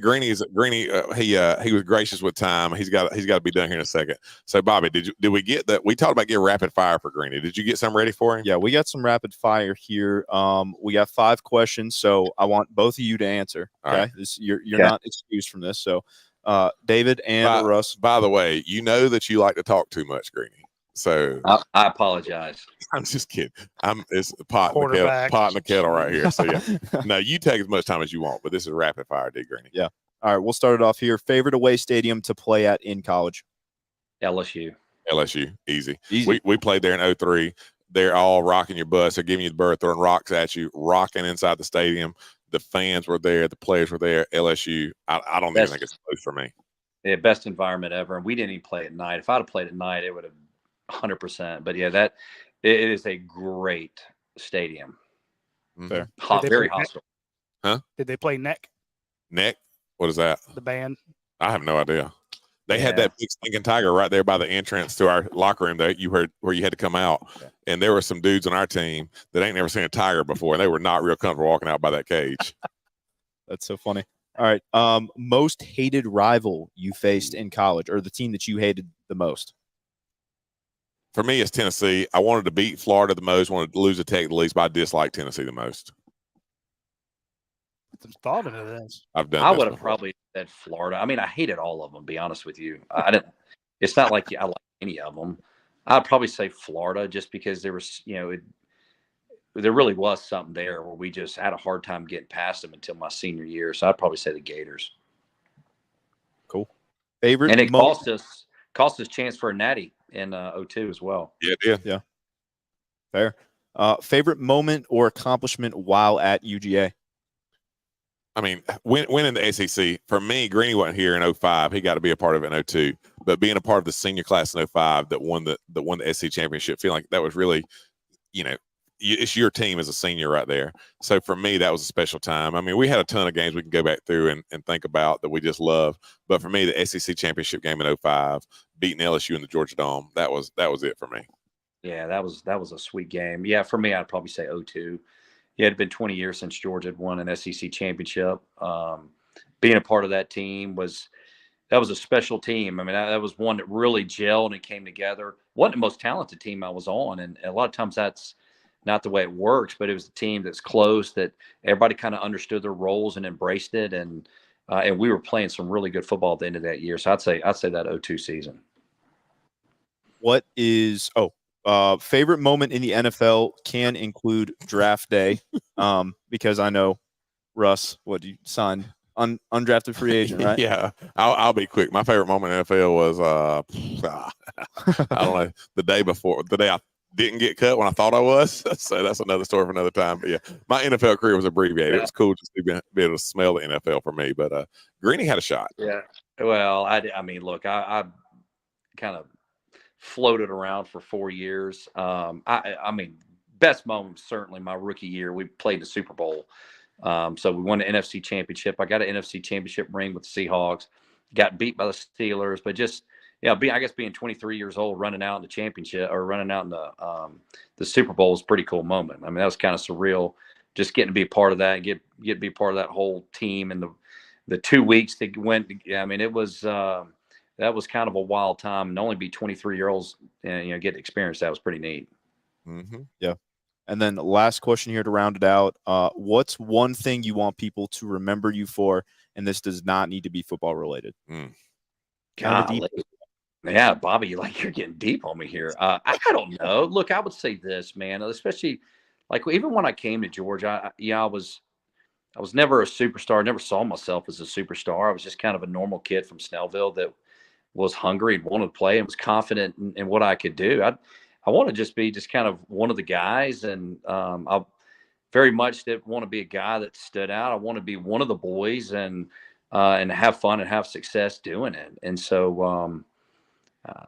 Greeny, he was gracious with time. He's got to be done here in a second. So, Bobby, did we get that? We talked about getting rapid fire for Greeny. Did you get some ready for him? Yeah, we got some rapid fire here. We got 5 questions, so I want both of you to answer. Okay, right. You're not excused from this. So, David and Russ. By the way, you know that you like to talk too much, Greeny. So I apologize. I'm just kidding. It's pot in the kettle right here. So yeah, no, you take as much time as you want, but this is rapid fire, D. Greeny. Yeah. All right, we'll start it off here. Favorite away stadium to play at in college? LSU, easy. We played there in 2003. They're all rocking your bus. They're giving you the bird, throwing rocks at you, rocking inside the stadium. The fans were there. The players were there. LSU. I don't even think it's close for me. Yeah, best environment ever. And we didn't even play at night. If I'd have played at night, it would have 100%. But yeah, it is a great stadium. Fair. Very hostile. Huh? Did they play Neck? Neck? What is that? The band? I have no idea. They had that big stinking tiger right there by the entrance to our locker room that you heard where you had to come out. Yeah. And there were some dudes on our team that ain't never seen a tiger before, and they were not real comfortable walking out by that cage. That's so funny. All right. Most hated rival you faced in college, or the team that you hated the most? For me, it's Tennessee. I wanted to beat Florida the most, wanted to lose the Tech the least, but I dislike Tennessee the most. Put some thought into this. I would have probably said Florida. I mean, I hated all of them, to be honest with you. I didn't. It's not like I like any of them. I'd probably say Florida just because there was, there really was something there where we just had a hard time getting past them until my senior year. So I'd probably say the Gators. Cool. Favorite? And it cost us chance for a natty in 2002 as well. Yeah. Fair. Favorite moment or accomplishment while at UGA? I mean, winning the SEC, for me, Greeny wasn't here in 2005. He got to be a part of it in 2002. But being a part of the senior class in 2005 that won the SEC championship, feeling like that was really, it's your team as a senior right there. So for me, that was a special time. I mean, we had a ton of games we can go back through and think about that we just love. But for me, the SEC championship game in 2005, beating LSU in the Georgia Dome, that was it for me. Yeah, that was a sweet game. Yeah, for me, I'd probably say 2002. Yeah, it had been 20 years since Georgia had won an SEC championship. Being a part of that team was a special team. I mean, that was one that really gelled and came together. Wasn't the most talented team I was on, and a lot of times that's not the way it works. But it was a team that's close, that everybody kind of understood their roles and embraced it, and we were playing some really good football at the end of that year. So I'd say that 2002 season. What is favorite moment in the NFL can include draft day, because I know Russ, what you signed undrafted free agent, right? Yeah, I'll be quick. My favorite moment in NFL was I don't know, the day I didn't get cut when I thought I was. So that's another story for another time. But yeah, my NFL career was abbreviated. Yeah. It was cool just to be able to smell the NFL for me. But Greeny had a shot. Yeah. Well, I mean, look, I kind of floated around for 4 years. I mean, best moment certainly my rookie year. We played the Super Bowl. So we won the NFC Championship. I got an NFC Championship ring with the Seahawks. Got beat by the Steelers, but just I guess being 23 years old, running out in the championship or running out in the Super Bowl was a pretty cool moment. I mean, that was kind of surreal. Just getting to be a part of that, get to be part of that whole team, and the 2 weeks that went. I mean, it was. That was kind of a wild time, and only be 23-year-olds, get to experience that was pretty neat. Mm-hmm. Yeah. And then last question here to round it out. What's one thing you want people to remember you for? And this does not need to be football related. kind of a deep. Yeah, Bobby, like you're getting deep on me here. I don't know. Look, I would say this, man, especially like even when I came to Georgia, I was never a superstar. I never saw myself as a superstar. I was just kind of a normal kid from Snellville that was hungry and wanted to play and was confident in what I could do. I want to just be just kind of one of the guys, and I very much that want to be a guy that stood out. I want to be one of the boys and have fun and have success doing it. And so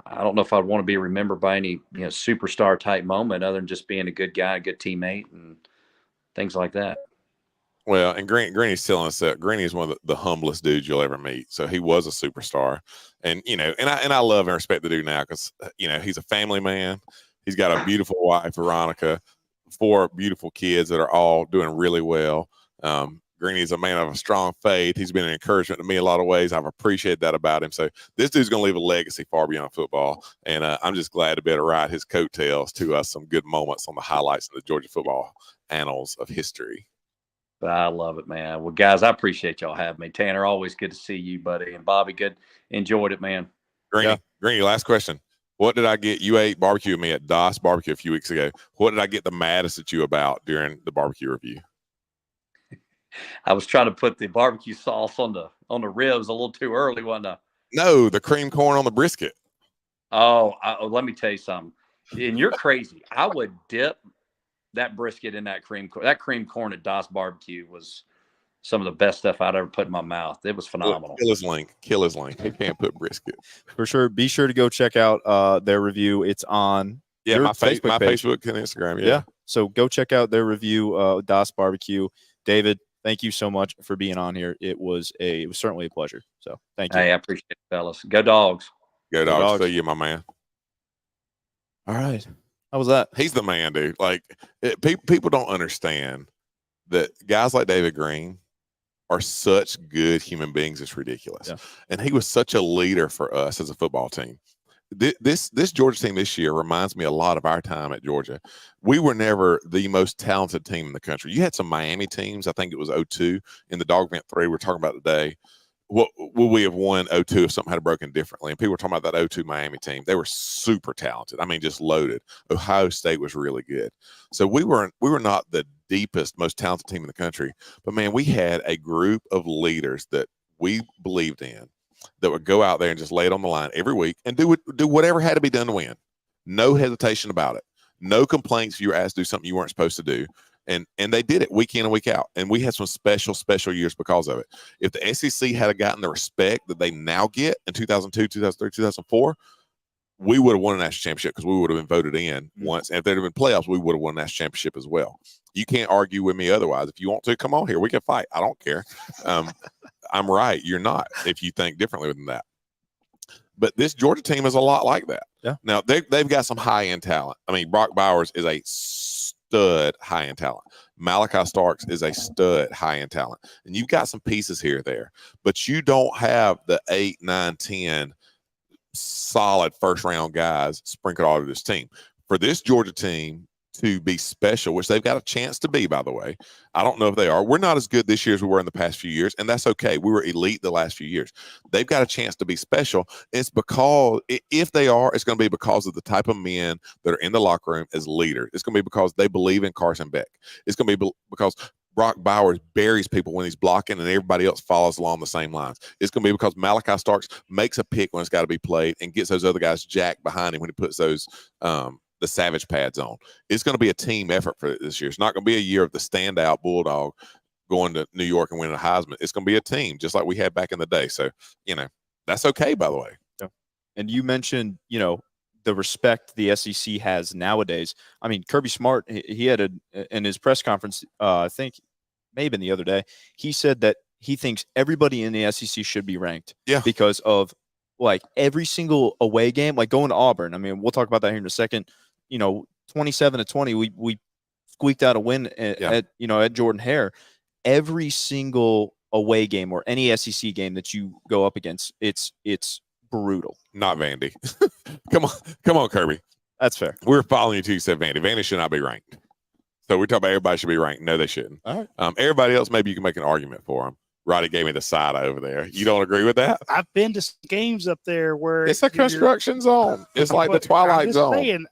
I don't know if I'd want to be remembered by any superstar type moment other than just being a good guy, a good teammate, and things like that. Well, and Greeny's telling us that Greeny is one of the humblest dudes you'll ever meet. So he was a superstar, and I love and respect the dude now because he's a family man. He's got a beautiful wife, Veronica, 4 beautiful kids that are all doing really well. Greeny is a man of a strong faith. He's been an encouragement to me in a lot of ways. I've appreciated that about him. So this dude's going to leave a legacy far beyond football, and I'm just glad to be able to ride his coattails to us some good moments on the highlights of the Georgia football annals of history. I love it, man. Well, guys, I appreciate y'all having me. Tanner, always good to see you, buddy. And Bobby, good. Enjoyed it, man. Greeny, last question. What did I get? You ate barbecue with me at Das Barbecue a few weeks ago. What did I get the maddest at you about during the barbecue review? I was trying to put the barbecue sauce on the ribs a little too early, wasn't I? No, the cream corn on the brisket. Oh, let me tell you something. And you're crazy. I would dip that brisket in that cream corn at Das Barbecue was some of the best stuff I'd ever put in my mouth. It was phenomenal. Kill his link. He can't put brisket. For sure. Be sure to go check out their review. It's on my Facebook page. Facebook and Instagram. Yeah. So go check out their review, Das Barbecue. David, thank you so much for being on here. It was certainly a pleasure. So thank you. Hey, I appreciate it, fellas. Go Dogs. Go Dogs. See you, my man. All right. How was that? He's the man, dude. Like people don't understand that guys like David Greene are such good human beings. It's ridiculous. Yeah. And he was such a leader for us as a football team. This Georgia team this year reminds me a lot of our time at Georgia. We were never the most talented team in the country. You had some Miami teams. I think it was 02 in the Dog Vent 3 we're talking about today. What would we have won 02 if something had broken differently? And people were talking about that 02 Miami team. They were super talented. I mean, just loaded. Ohio State was really good. So we were not the deepest, most talented team in the country. But, man, we had a group of leaders that we believed in that would go out there and just lay it on the line every week and do whatever had to be done to win. No hesitation about it. No complaints if you were asked to do something you weren't supposed to do. And they did it week in and week out. And we had some special years because of it. If the SEC had gotten the respect that they now get in 2002, 2003, 2004, we would have won a national championship because we would have been voted in once. And if there had been playoffs, we would have won a national championship as well. You can't argue with me otherwise. If you want to, come on here. We can fight. I don't care. I'm right. You're not if you think differently than that. But this Georgia team is a lot like that. Yeah. Now, they've got some high-end talent. I mean, Brock Bowers is a stud high-end talent. Malachi Starks is a stud high-end talent. And you've got some pieces here or there. But you don't have the 8, 9, 10 solid first-round guys sprinkled all over this team. For this Georgia team to be special, which they've got a chance to be, by the way. I don't know if they are. We're not as good this year as we were in the past few years, and that's okay. We were elite the last few years. They've got a chance to be special. It's because if they are, it's going to be because of the type of men that are in the locker room as leaders. It's going to be because they believe in Carson Beck. It's going to be because Brock Bowers buries people when he's blocking and everybody else follows along the same lines. It's going to be because Malachi Starks makes a pick when it's got to be played and gets those other guys jacked behind him when he puts those the Savage pads on. It's going to be a team effort for this year. It's not going to be a year of the standout Bulldog going to New York and winning a Heisman. It's going to be a team just like we had back in the day. So, that's okay, by the way. Yeah. And you mentioned, the respect the SEC has nowadays. I mean, Kirby Smart, he had in his press conference, I think maybe the other day, he said that he thinks everybody in the SEC should be ranked. Yeah. Because of like every single away game, like going to Auburn. I mean, we'll talk about that here in a second. 27-20, we squeaked out a win at Jordan Hare. Every single away game or any SEC game that you go up against, it's brutal. Not Vandy. Come on, Kirby. That's fair. We're following you too. You said Vandy. Vandy should not be ranked. So we're talking about everybody should be ranked. No, they shouldn't. All right. Everybody else, maybe you can make an argument for them. Roddy gave me the side over there. You don't agree with that? I've been to some games up there where It's a construction zone. It's like the Twilight Zone. Saying,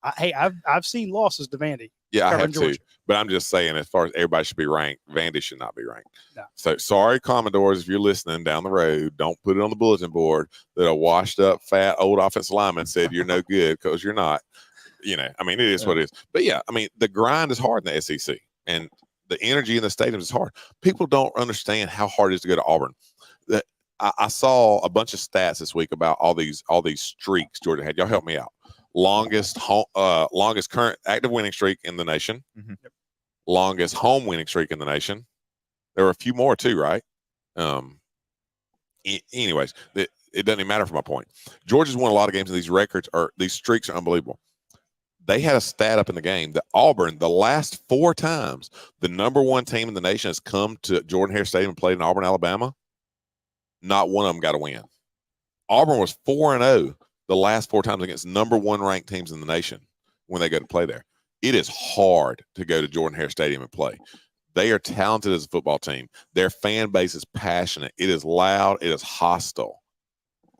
I've seen losses to Vandy. Yeah, I covering have too. Georgia. But I'm just saying, as far as everybody should be ranked, Vandy should not be ranked. No. So sorry, Commodores, if you're listening down the road, don't put it on the bulletin board that a washed up, fat, old offensive lineman said you're no good, because you're not. You know, I mean, it is what it is. But yeah, I mean, the grind is hard in the SEC, and the energy in the stadiums is hard. People don't understand how hard it is to go to Auburn. I saw a bunch of stats this week about all these streaks Georgia had. Y'all help me out. Longest current active winning streak in the nation. Mm-hmm. Longest home winning streak in the nation. There were a few more too, right? Anyways, it doesn't even matter for my point. Georgia's won a lot of games, and these streaks are unbelievable. They had a stat up in the game that Auburn, the last 4 times the number 1 team in the nation has come to Jordan-Hare Stadium and played in Auburn, Alabama, not one of them got a win. Auburn was 4-0 the last 4 times against number 1 ranked teams in the nation when they go to play there. It is hard to go to Jordan-Hare Stadium and play. They are talented as a football team. Their fan base is passionate. It is loud. It is hostile.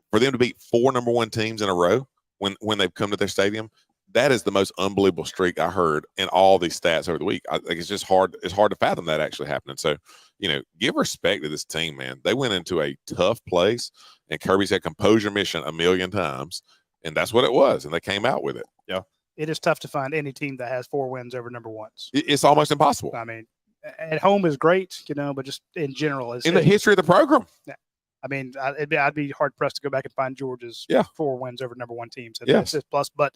For them to beat 4 number 1 teams in a row when they've come to their stadium, that is the most unbelievable streak I heard in all these stats over the week. I think it's just hard. It's hard to fathom that actually happening. So, you know, give respect to this team, man. They went into a tough place, and Kirby said composure mission a million times, and that's what it was, and they came out with it. Yeah. It is tough to find any team that has 4 wins over number 1s. It's almost impossible. I mean, at home is great, you know, but just in general. In the history of the program. I mean, I'd be hard-pressed to go back and find Georgia's 4 wins over number 1 teams. And that's just plus, but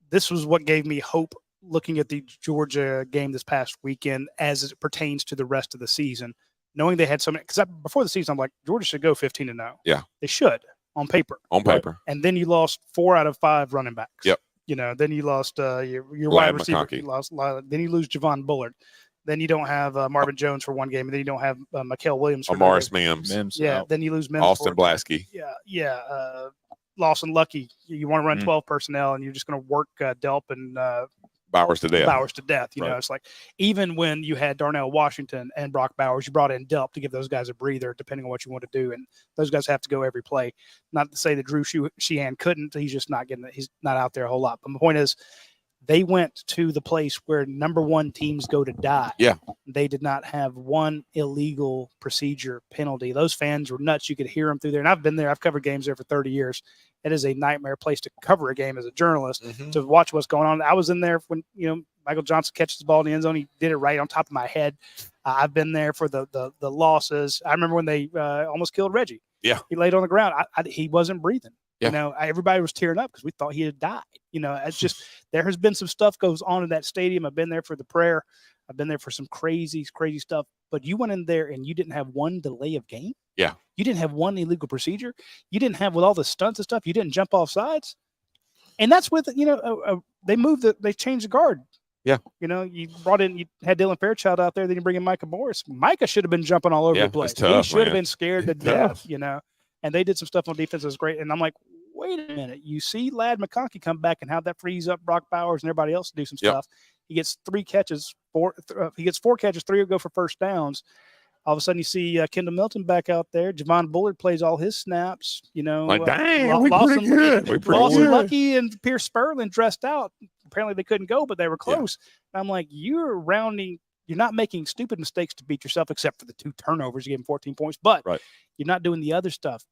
this was what gave me hope looking at the Georgia game this past weekend as it pertains to the rest of the season, knowing they had something. Because before the season, I'm like, Georgia should go 15-0. Yeah. They should on paper. On paper. Right? And then you lost 4 out of 5 running backs. Yep. You know, then you lost your wide receiver. McConkey. Then you lose Javon Bullard. Then you don't have Marvin Jones for 1 game, and then you don't have Mikael Williams for Amaris Mims. Yeah, then you lose Mims. Austin Blasky. Yeah. Lawson Lucky. You want to run 12 personnel, and you're just going to work Delp and Bowers to death. You know, it's like even when you had Darnell Washington and Brock Bowers, you brought in Delp to give those guys a breather, depending on what you want to do. And those guys have to go every play. Not to say that Drew Sheehan couldn't. He's just not getting it. He's not out there a whole lot. But my point is, they went to the place where number 1 teams go to die. Yeah. They did not have 1 illegal procedure penalty. Those fans were nuts. You could hear them through there. And I've been there. I've covered games there for 30 years. It is a nightmare place to cover a game as a journalist, to watch what's going on. I was in there when, you know, Michael Johnson catches the ball in the end zone. He did it right on top of my head. I've been there for the losses. I remember when they almost killed Reggie. Yeah. He laid on the ground. He wasn't breathing. Yeah. You know, everybody was tearing up because we thought he had died. You know, it's just there has been some stuff goes on in that stadium. I've been there for the prayer. I've been there for some crazy stuff. But you went in there and you didn't have 1 delay of game. Yeah. You didn't have 1 illegal procedure. You didn't have with all the stunts and stuff. You didn't jump off sides. And that's with, you know, they changed the guard. Yeah. You know, you had Dylan Fairchild out there, then you bring in Micah Morris. Micah should have been jumping all over the place. Tough, he should have been scared to death, you know. And they did some stuff on defense that was great. And I'm like, wait a minute. You see Ladd McConkey come back and how that frees up Brock Bowers and everybody else to do some stuff. He gets 3 catches. He gets 4 catches, 3 will go for first downs. All of a sudden, you see Kendall Milton back out there. Javon Bullard plays all his snaps. You know, like, dang, we pretty good. Lawson Lucky and Pierce Sperling dressed out. Apparently, they couldn't go, but they were close. And I'm like, you're not making stupid mistakes to beat yourself, except for the 2 turnovers. You gave him 14 points, but you're not doing the other stuff.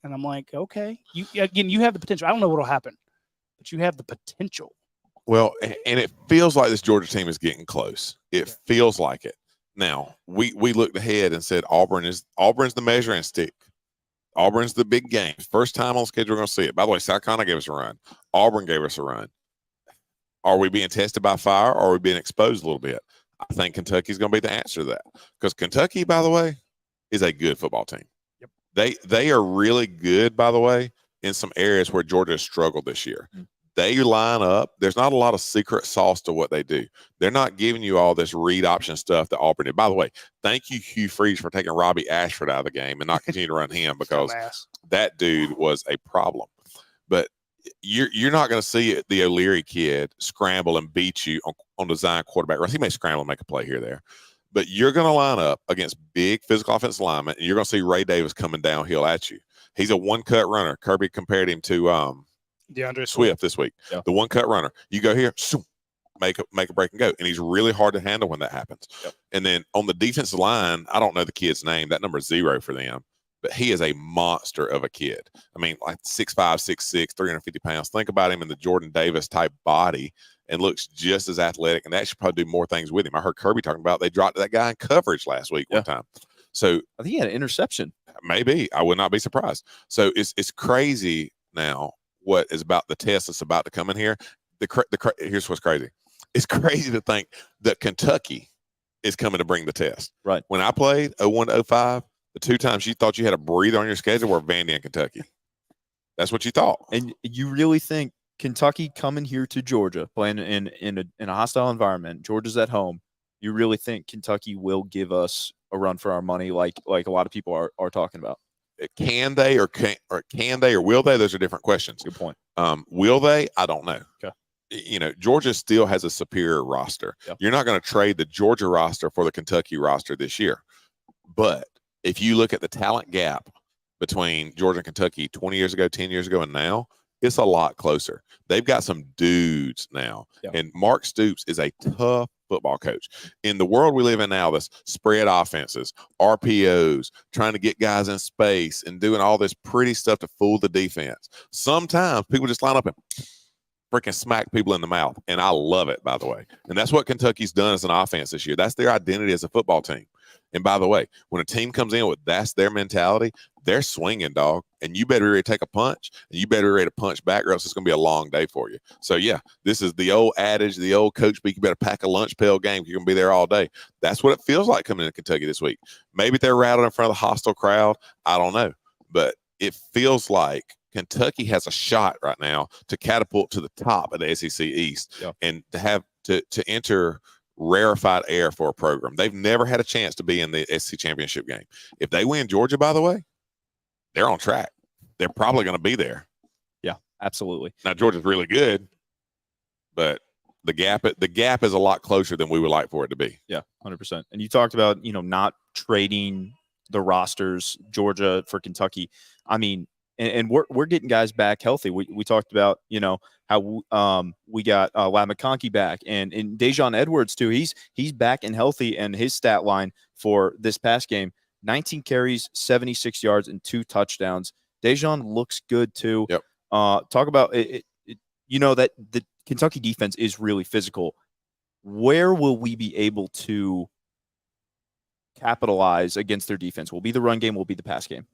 And I'm like, okay, you have the potential. I don't know what will happen, but you have the potential. Well, and it feels like this Georgia team is getting close. It feels like it. Now, we looked ahead and said Auburn's the measuring stick. Auburn's the big game. First time on schedule we're going to see it. By the way, South Carolina gave us a run. Auburn gave us a run. Are we being tested by fire, or are we being exposed a little bit? I think Kentucky's going to be the answer to that. Because Kentucky, by the way, is a good football team. Yep. They are really good, by the way, in some areas where Georgia has struggled this year. They line up. There's not a lot of secret sauce to what they do. They're not giving you all this read option stuff that Auburn did. By the way, thank you, Hugh Freeze, for taking Robbie Ashford out of the game and not continue to run him, because that dude was a problem. But you're not going to see the O'Leary kid scramble and beat you on design quarterback runs. He may scramble and make a play here or there. But you're going to line up against big physical offensive linemen, and you're going to see Ray Davis coming downhill at you. He's a one-cut runner. Kirby compared him to DeAndre Swift this week. Yeah. The one-cut runner. You go here, make a break and go. And he's really hard to handle when that happens. Yep. And then on the defensive line, I don't know the kid's name. That number is 0 for them. But he is a monster of a kid. I mean, like 6'5", 6'6", 350 pounds. Think about him in the Jordan Davis type body and looks just as athletic. And that should probably do more things with him. I heard Kirby talking about they dropped that guy in coverage last week one time. So I think he had an interception. Maybe. I would not be surprised. So it's crazy now what is about the test that's about to come in here. Here's what's crazy. It's crazy to think that Kentucky is coming to bring the test. Right. When I played 01 to 05, the 2 times you thought you had a breather on your schedule were Vandy and Kentucky. That's what you thought. And you really think Kentucky coming here to Georgia, playing in a hostile environment, Georgia's at home, you really think Kentucky will give us a run for our money like a lot of people are talking about? Can they or will they? Those are different questions. Good point. Will they? I don't know. Okay. You know, Georgia still has a superior roster. Yep. You're not going to trade the Georgia roster for the Kentucky roster this year. But if you look at the talent gap between Georgia and Kentucky 20 years ago, 10 years ago, and now, it's a lot closer. They've got some dudes now. Yep. And Mark Stoops is a tough football coach. In the world we live in now, this spread offenses, RPOs, trying to get guys in space and doing all this pretty stuff to fool the defense. Sometimes people just line up and freaking smack people in the mouth. And I love it, by the way. And that's what Kentucky's done as an offense this year. That's their identity as a football team. And by the way, when a team comes in with that's their mentality, they're swinging, dog. And you better be ready to take a punch, and you better be ready to punch back, or else it's going to be a long day for you. So, yeah, this is the old adage, the old coach speak, you better pack a lunch pail game. You're going to be there all day. That's what it feels like coming into Kentucky this week. Maybe they're rattled in front of the hostile crowd. I don't know. But it feels like Kentucky has a shot right now to catapult to the top of the SEC East and to have to enter rarefied air for a program. They've never had a chance to be in the SEC championship game. If they win Georgia, by the way, they're on track. They're probably going to be there. Yeah, absolutely. Now Georgia's really good, but the gap is a lot closer than we would like for it to be. Yeah, 100%. And you talked about, not trading the rosters, Georgia for Kentucky. I mean, and we're getting guys back healthy. We talked about, how we got Ladd McConkey back and Dejon Edwards too. He's back and healthy, and his stat line for this past game, 19 carries, 76 yards, and 2 touchdowns. Dejon looks good too. Yep. Talk about it. That the Kentucky defense is really physical. Where will we be able to capitalize against their defense? Will be the run game, will be the pass game.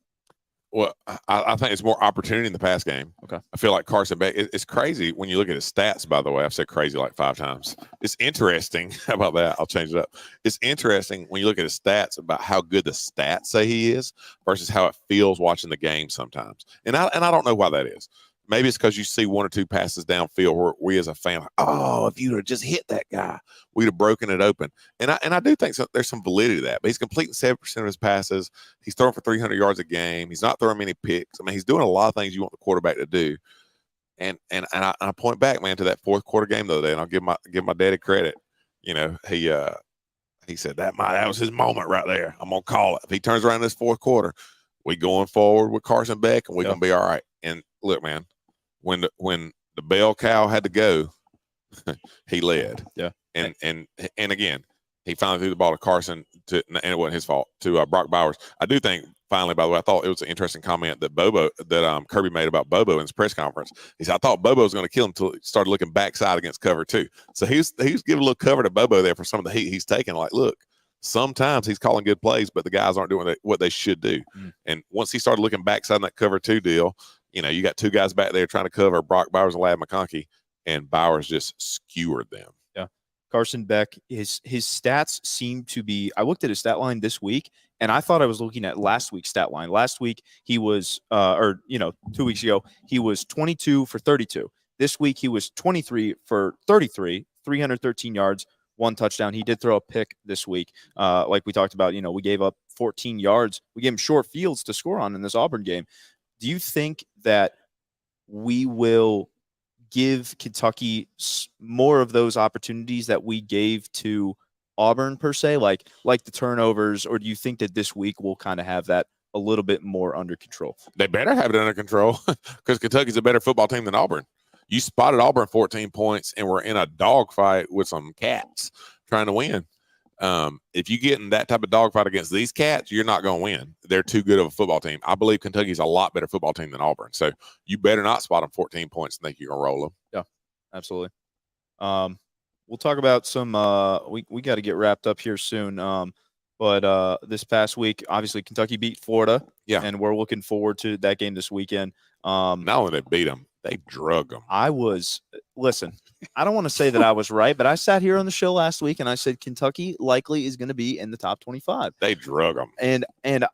Well, I think it's more opportunity in the pass game. Okay. I feel like Carson Beck, it's crazy when you look at his stats, by the way. I've said crazy like 5 times. It's interesting. How about that? I'll change it up. It's interesting when you look at his stats about how good the stats say he is versus how it feels watching the game sometimes. And I don't know why that is. Maybe it's because you see 1 or 2 passes downfield where we as a fan, if you'd have just hit that guy, we'd have broken it open. And I do think there's some validity to that. But he's completing 7% of his passes. He's throwing for 300 yards a game. He's not throwing many picks. I mean, he's doing a lot of things you want the quarterback to do. And I point back, man, to that 4th quarter game the other day, and I'll give my daddy credit. He said that was his moment right there. I'm gonna call it. If he turns around this 4th quarter, we going forward with Carson Beck, and we're gonna be all right. And look, man, when the bell cow had to go, he led. Yeah. And again, he finally threw the ball to Carson and it wasn't his fault, to Brock Bowers. I do think finally, by the way, I thought it was an interesting comment that Kirby made about Bobo in his press conference. He said, I thought Bobo was going to kill him until he started looking backside against cover 2. So he was giving a little cover to Bobo there for some of the heat he's taking. Like, look, sometimes he's calling good plays, but the guys aren't doing what they should do. And once he started looking backside in that cover 2 deal, you got 2 guys back there trying to cover Brock Bowers and Ladd McConkey, and Bowers just skewered them. Yeah. Carson Beck, his stats seem to be – I looked at his stat line this week, and I thought I was looking at last week's stat line. Last week he was 2 weeks ago, he was 22 for 32. This week he was 23 for 33, 313 yards, 1 touchdown. He did throw a pick this week. Like we talked about, we gave up 14 yards. We gave him short fields to score on in this Auburn game. Do you think that we will give Kentucky more of those opportunities that we gave to Auburn per se, like the turnovers, or do you think that this week we'll kind of have that a little bit more under control? They better have it under control because Kentucky's a better football team than Auburn. You spotted Auburn 14 points, and we're in a dogfight with some cats trying to win. If you get in that type of dogfight against these cats, you're not going to win. They're too good of a football team. I believe Kentucky's a lot better football team than Auburn. So you better not spot them 14 points and think you're going to roll them. Yeah, absolutely. We'll talk about some we got to get wrapped up here soon. But this past week, obviously Kentucky beat Florida. Yeah. And we're looking forward to that game this weekend. Not only they beat them, they drug them. Listen, I don't want to say that I was right, but I sat here on the show last week and I said Kentucky likely is going to be in the top 25. They drug them. And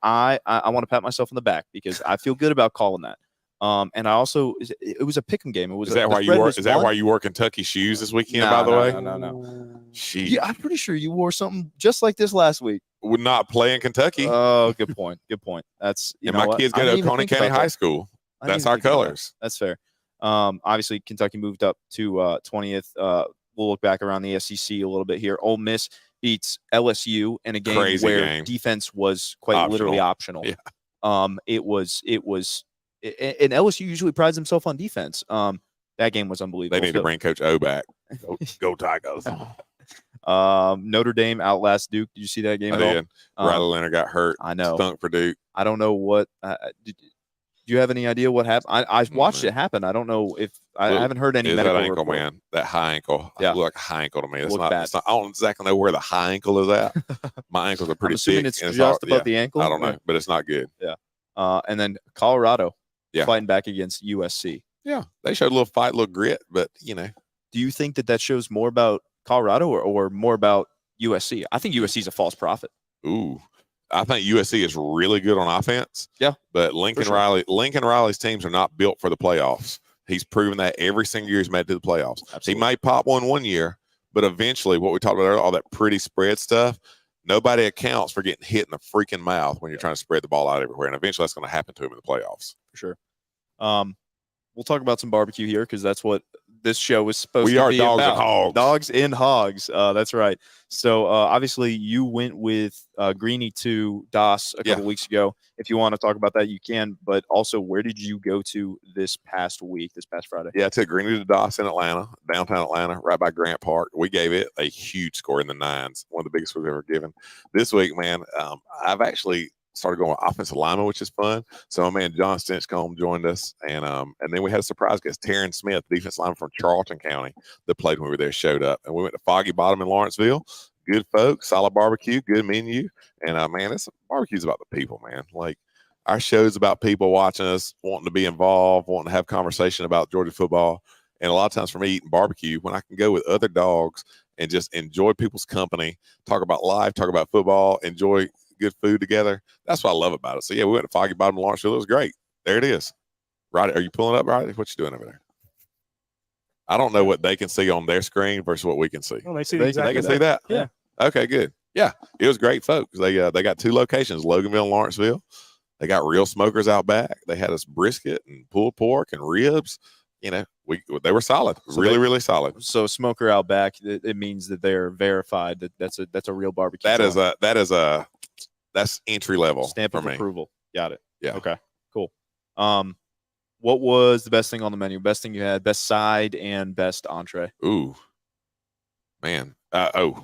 I want to pat myself on the back because I feel good about calling that. And I also, it was a pick'em game. It was. Is that why you wore Kentucky shoes this weekend? No, by the way, no. Jeez. Yeah, I'm pretty sure you wore something just like this last week. Would not play in Kentucky. Oh, good point. Good point. That's and my kids go to Oconee County High School. That's our colors. That's fair. Obviously, Kentucky moved up to 20th. We'll look back around the SEC a little bit here. Ole Miss beats LSU in a game where defense was quite literally optional. Yeah. It was, and LSU usually prides himself on defense. That game was unbelievable. They need to bring Coach O back. Go Tigers. Notre Dame outlast Duke. Did you see that game? I did. Riley Leonard got hurt. I know. Stunk for Duke. I don't know what. Do you have any idea what happened? I watched it happen. I don't know if I haven't heard any medical that ankle, report. man. That high ankle. Yeah. Look like a high ankle to me. It's Looked not, bad. it's not. I don't exactly know where the high ankle is at. My ankles are pretty I'm assuming thick. it's and just above the ankle. I don't know, but it's not good. Yeah. And then Colorado Yeah. fighting back against USC. Yeah, they showed a little fight, a little grit, but Do you think that shows more about Colorado or more about USC? I think USC is a false prophet. Ooh, I think USC is really good on offense. Yeah, but Lincoln Riley's teams are not built for the playoffs. He's proven that every single year he's made it to the playoffs. Absolutely. He may pop one year, but eventually, what we talked about earlier, all that pretty spread stuff, nobody accounts for getting hit in the freaking mouth when you're trying to spread the ball out everywhere, and eventually that's going to happen to him in the playoffs. For sure. We'll talk about some barbecue here because that's what this show is supposed to be We are dogs about. and hogs. Dogs and hogs. That's right. So obviously you went with Greene to DOS a couple weeks ago. If you want to talk about that, you can. But also, where did you go to this past Friday? Yeah, I took Greene to DOS in Atlanta, downtown Atlanta, right by Grant Park. We gave it a huge score in the 9s, one of the biggest we've ever given. This week, man, I've actually started going offensive lineman, which is fun. So my man John Stinchcomb joined us, and then we had a surprise guest, Taryn Smith, defense lineman from Charlton County, that played when we were there, showed up, and we went to Foggy Bottom in Lawrenceville. Good folks, solid barbecue, good menu, and man, barbecue's about the people, man. Like our show's about people watching us, wanting to be involved, wanting to have conversation about Georgia football, and a lot of times for me, eating barbecue when I can go with other dogs and just enjoy people's company, talk about life, talk about football, enjoy good food together. That's what I love about it. So yeah, we went to Foggy Bottom Lawrenceville. It was great. There it is. Roddy, are you pulling up, Roddy? What you doing over there? I don't know what they can see on their screen versus what we can see. Well, they see They exactly can see that? Yeah. Okay, good. Yeah, it was great, folks. They got 2 locations, Loganville and Lawrenceville. They got real smokers out back. They had us brisket and pulled pork and ribs. They were solid, So really solid. So smoker out back, it means that they're verified. That's a real barbecue. That's entry level stamp for of me. approval. Got it. Yeah. Okay. Cool. What was the best thing on the menu? Best thing you had? Best side and best entree? Ooh, man. I'm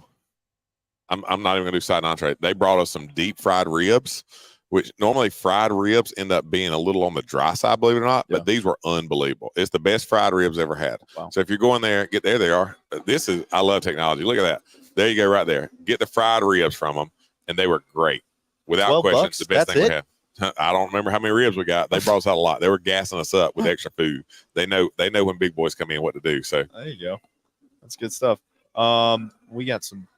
not even gonna do side and entree. They brought us some deep fried ribs, which normally fried ribs end up being a little on the dry side, believe it or not. Yeah. But these were unbelievable. It's the best fried ribs ever had. Wow. So if you're going there, there they are. I love technology. Look at that. There you go, right there. Get the fried ribs from them, and they were great. Without question, it's the best thing we had. I don't remember how many ribs we got. They brought us out a lot. They were gassing us up with extra food. They know when big boys come in what to do. So there you go. That's good stuff. We got some.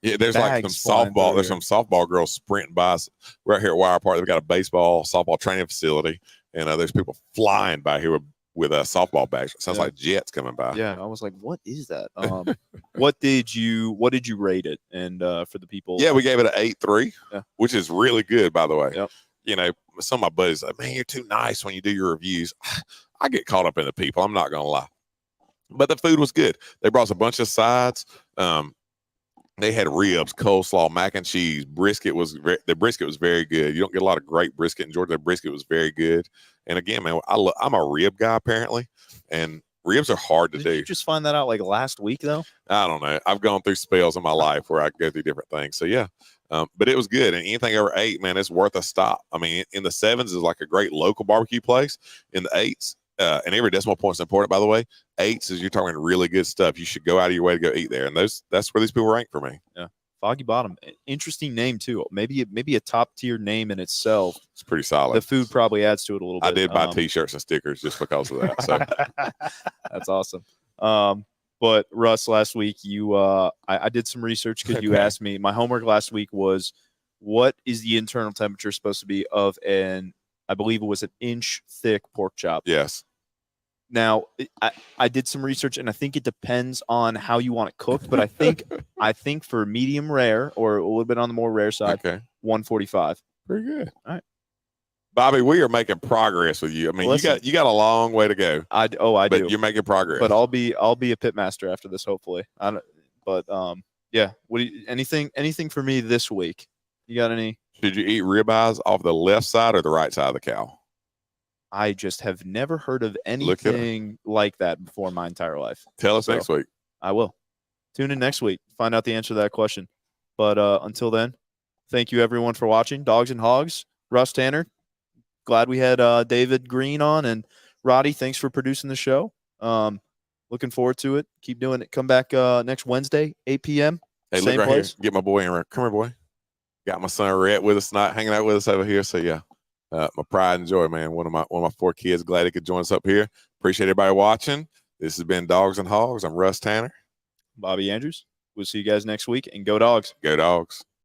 Yeah, there's like some softball. There's some softball girls sprinting by us right here at Wire Park. They've got a baseball, softball training facility, and there's people flying by here with softball bags. It sounds like jets coming by. Yeah, I was like, "What is that?" What did you rate it? And for the people, yeah, we gave it an 8.3, which is really good, by the way. Yep. Some of my buddies like, man, you're too nice when you do your reviews. I get caught up in the people. I'm not gonna lie, but the food was good. They brought us a bunch of sides. They had ribs, coleslaw, mac and cheese, brisket the brisket was very good. You don't get a lot of great brisket in Georgia. The brisket was very good. And again, man, I'm a rib guy apparently, and ribs are hard to Did do. you just find that out like last week though? I don't know. I've gone through spells in my life where I go through different things. So yeah, but it was good. And anything over 8, man, it's worth a stop. I mean, in the 7s is like a great local barbecue place. In the 8s, and every decimal point is important, by the way. 8s is you're talking really good stuff. You should go out of your way to go eat there. And that's where these people rank for me. Yeah. Foggy Bottom, interesting name too. Maybe a top tier name in itself. It's pretty solid. The food probably adds to it a little bit. I did buy T-shirts and stickers just because of that. So that's awesome. But Russ, last week I did some research because you asked me. My homework last week was, what is the internal temperature supposed to be of I believe it was an inch thick pork chop. Yes. Now, I did some research, and I think it depends on how you want it cooked. But I think for medium rare or a little bit on the more rare side, 145. Pretty good. All right, Bobby, we are making progress with you. I mean, listen, you got a long way to go. I do. But you're making progress. But I'll be a pit master after this, hopefully. Yeah. Anything for me this week? You got any? Should you eat ribeyes off the left side or the right side of the cow? I just have never heard of anything like that before in my entire life. Tell us next week. I will. Tune in next week. Find out the answer to that question. But until then, thank you everyone for watching. Dogs and Hogs. Russ, Tanner. Glad we had David Greene on, and Roddy, thanks for producing the show. Looking forward to it. Keep doing it. Come back next Wednesday, 8 p.m. Hey, Same look right place. here. Get my boy in. Come here, boy. Got my son Rhett with us tonight, hanging out with us over here. So yeah, my pride and joy, man. One of my 4 kids. Glad he could join us up here. Appreciate everybody watching. This has been Dogs and Hogs. I'm Russ Tanner. Bobby Andrews. We'll see you guys next week, and go Dogs. Go Dogs.